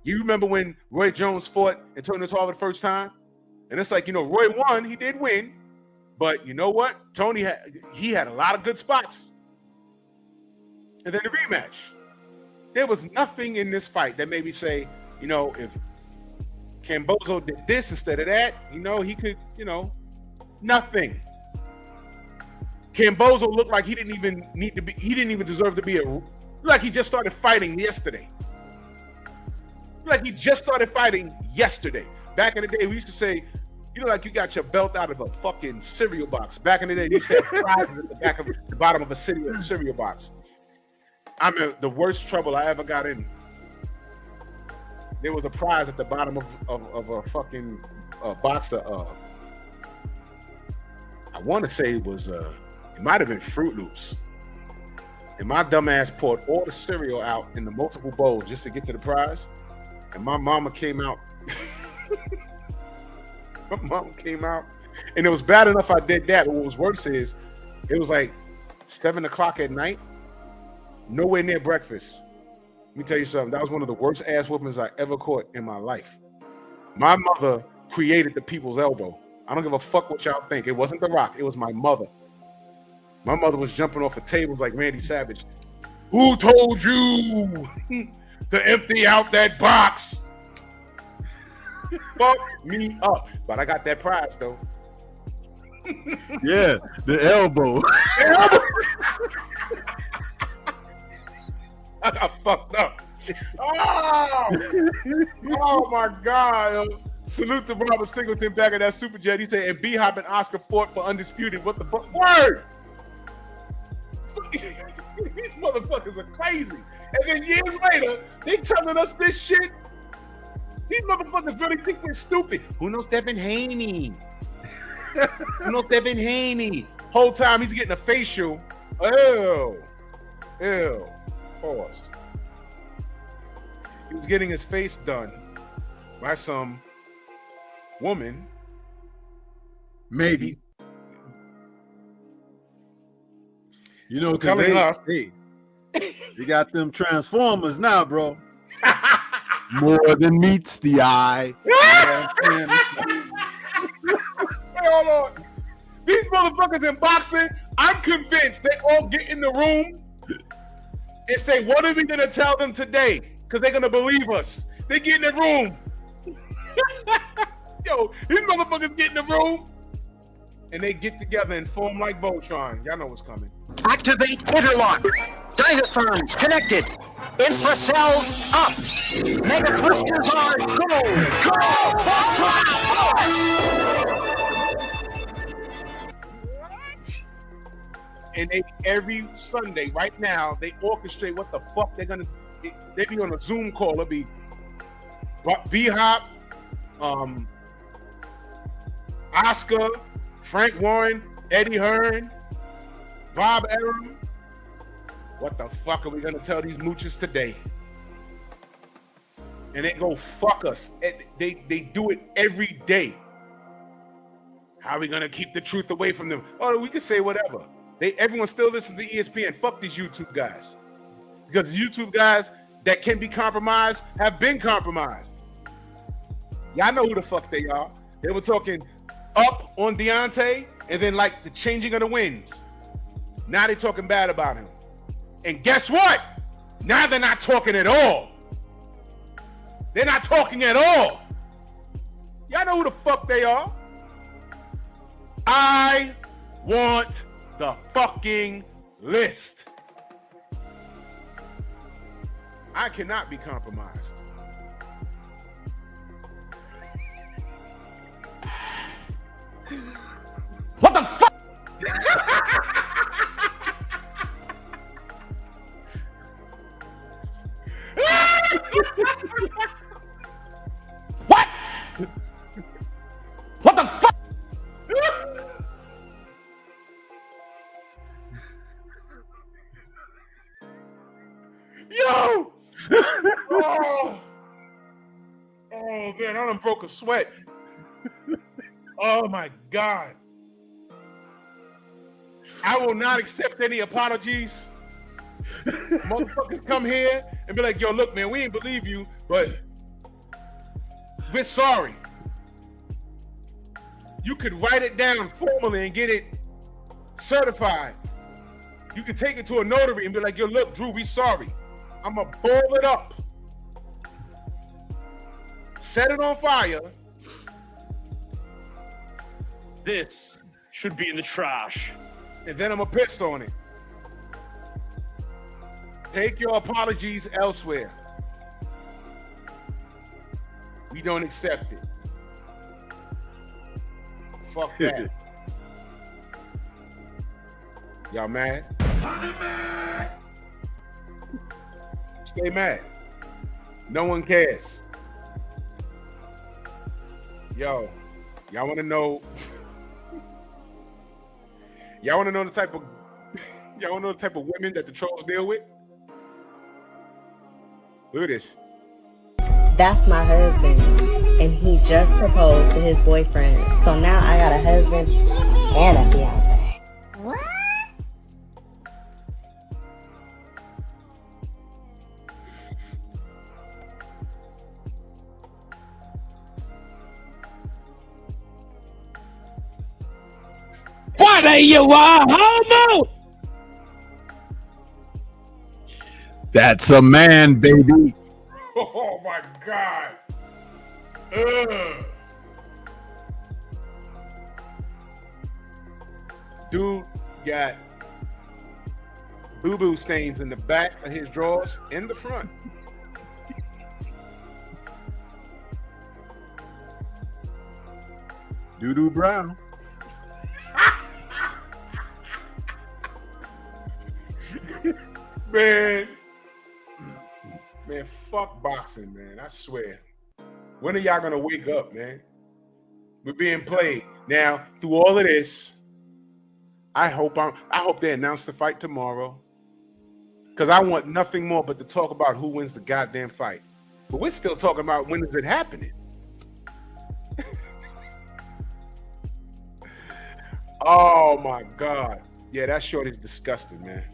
You remember when Roy Jones fought Antonio Tarver the first time? And it's like, Roy won. He did win. But you know what? Tony had a lot of good spots. And then the rematch. There was nothing in this fight that made me say, if Cambozo did this instead of that, he could, nothing. Cambozo looked like he didn't even deserve to be like he just started fighting yesterday. Like he just started fighting yesterday. Back in the day, we used to say, like you got your belt out of a fucking cereal box. Back in the day, we used to have prizes at the bottom of a cereal box. I'm in the worst trouble I ever got in. There was a prize at the bottom of a fucking box of, I want to say it was, it might have been Fruit Loops. And my dumb ass poured all the cereal out in the multiple bowls just to get to the prize. And my mama came out. My mom came out. And it was bad enough I did that. But what was worse is, it was like 7 o'clock at night. Nowhere near breakfast. Let me tell you something. That was one of the worst ass whoopings I ever caught in my life. My mother created the people's elbow. I don't give a fuck what y'all think. It wasn't The Rock. It was my mother. My mother was jumping off of tables like Randy Savage. Who told you to empty out that box? Fuck me up. But I got that prize, though. Yeah, the elbow. I got fucked up. Oh my God. Salute to Robert Singleton back at that super jet. He said, and B-Hop and Oscar fought for Undisputed. What the fuck? Word! These motherfuckers are crazy. And then years later, they telling us this shit. These motherfuckers really think we're stupid. Who knows Devin Haney? Who knows Devin Haney? Whole time he's getting a facial. Ew. Pause. He was getting his face done by some woman. Maybe. Telling us, hey, you got them Transformers now, bro. More than meets the eye. Hold on. These motherfuckers in boxing, I'm convinced they all get in the room and say, what are we going to tell them today? Because they're going to believe us. They get in the room. Yo, these motherfuckers get in the room and they get together and form like Voltron. Y'all know what's coming. Activate interlock. Diaphragms connected. Infracells up. Mega twisters are go. And they every Sunday right now they orchestrate what the fuck they're gonna. They be on a Zoom call. It'll be B-Hop, Oscar, Frank Warren, Eddie Hearn, Bob Arum. What the fuck are we gonna tell these mooches today? And they go fuck us. They do it every day. How are we gonna keep the truth away from them? Oh, we can say whatever. Everyone still listens to ESPN. Fuck these YouTube guys. Because the YouTube guys that can be compromised have been compromised. Y'all know who the fuck they are. They were talking up on Deontay and then like the changing of the winds. Now they're talking bad about him. And guess what? Now they're not talking at all. They're not talking at all. Y'all know who the fuck they are. I want the fucking list. I cannot be compromised. What the fuck? What? What the fuck? Yo! Oh man, I done broke a sweat. Oh my God. I will not accept any apologies. Motherfuckers come here and be like, yo, look, man, we ain't believe you, but we're sorry. You could write it down formally and get it certified. You could take it to a notary and be like, yo, look, Drew, we sorry. I'm going to boil it up. Set it on fire. This should be in the trash. And then I'm going to piss on it. Take your apologies elsewhere. We don't accept it. Fuck that. Y'all mad? Stay mad. No one cares. Yo, y'all want to know? Y'all want to know the type of women that the trolls deal with? Look at this. That's my husband, and he just proposed to his boyfriend. So now I got a husband and a fiance. What? What are you, homo? That's a man, baby. Oh my God. Ugh. Dude got boo-boo stains in the back of his drawers and the front. Doo-doo brown. Man, fuck boxing, man. I swear. When are y'all gonna wake up, man? We're being played. Now, through all of this, I hope they announce the fight tomorrow. Because I want nothing more but to talk about who wins the goddamn fight. But we're still talking about when is it happening. Oh my God. Yeah, that shorty's disgusting, man.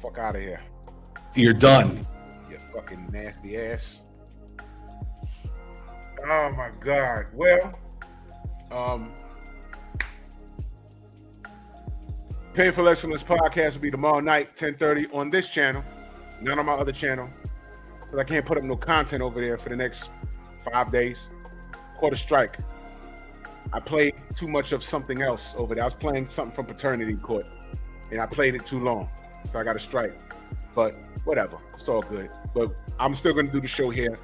Fuck out of here. You're done. You fucking nasty ass. Oh my God. Well, Painful Excellence podcast will be tomorrow night, 10:30 on this channel, not on my other channel, because I can't put up no content over there for the next 5 days. Caught a strike. I played too much of something else over there. I was playing something from Paternity Court, and I played it too long, so I got a strike. But whatever, it's all good. But I'm still gonna do the show here.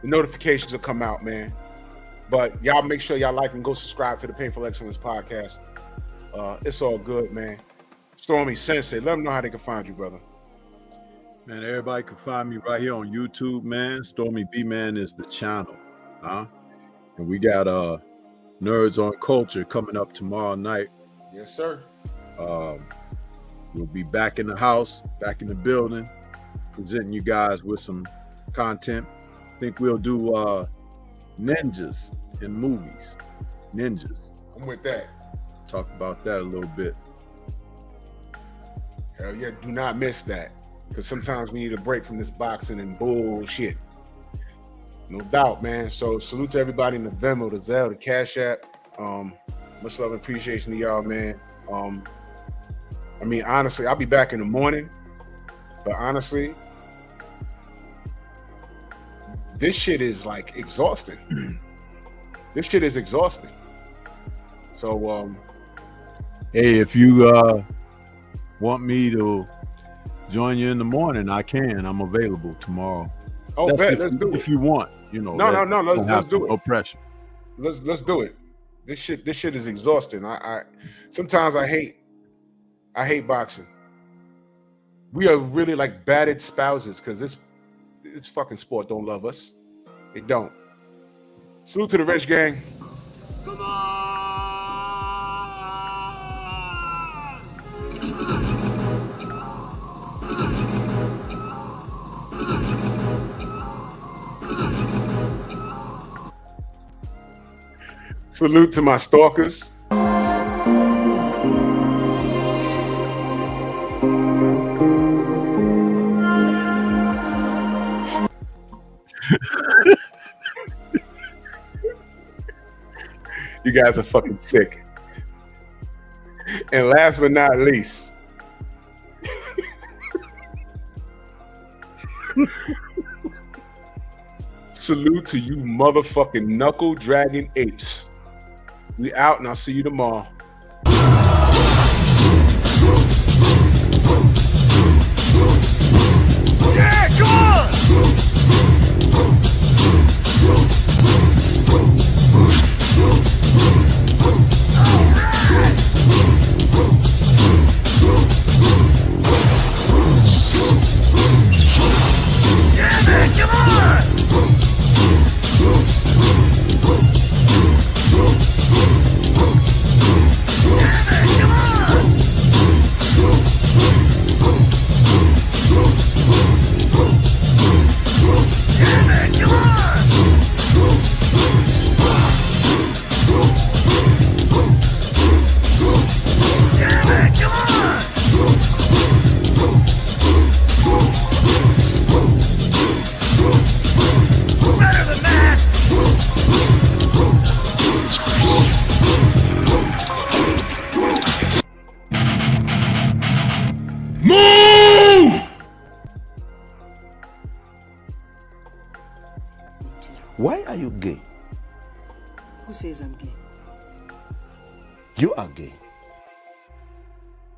The notifications will come out, man. But y'all make sure y'all like and go subscribe to the Painful Excellence podcast. It's all good, man. Stormy Sensei, let them know how they can find you, brother. Man, everybody can find me right here on YouTube, man. Stormy B Man is the channel, and we got Nerds on Culture coming up tomorrow night. Yes, sir. We'll be back in the house, back in the building, presenting you guys with some content. I think we'll do ninjas in movies. Ninjas. I'm with that. Talk about that a little bit. Hell yeah, do not miss that. Because sometimes we need a break from this boxing and bullshit. No doubt, man. So salute to everybody in the Venmo, the Zelle, the Cash App. Much love and appreciation to y'all, man. I mean, honestly, I'll be back in the morning. But honestly, this shit is like exhausting. This shit is exhausting. So, hey, if you want me to join you in the morning, I can. I'm available tomorrow. Oh, bet, let's do it. If you want, you know. No, let's do it. No pressure. Let's do it. This shit is exhausting. I sometimes I hate boxing. We are really like battered spouses because this fucking sport don't love us. It don't. Salute to the Rich Gang. Come on! Salute to my stalkers. You guys are fucking sick. And last but not least, salute to you motherfucking knuckle dragging apes. We out and I'll see you tomorrow. Yeah, come on! Yeah, man, come on! Yeah, man, come on! Yeah, man, come on! Yeah, man, come on! Better than that! Move! Why are you gay? Who says I'm gay? You are gay.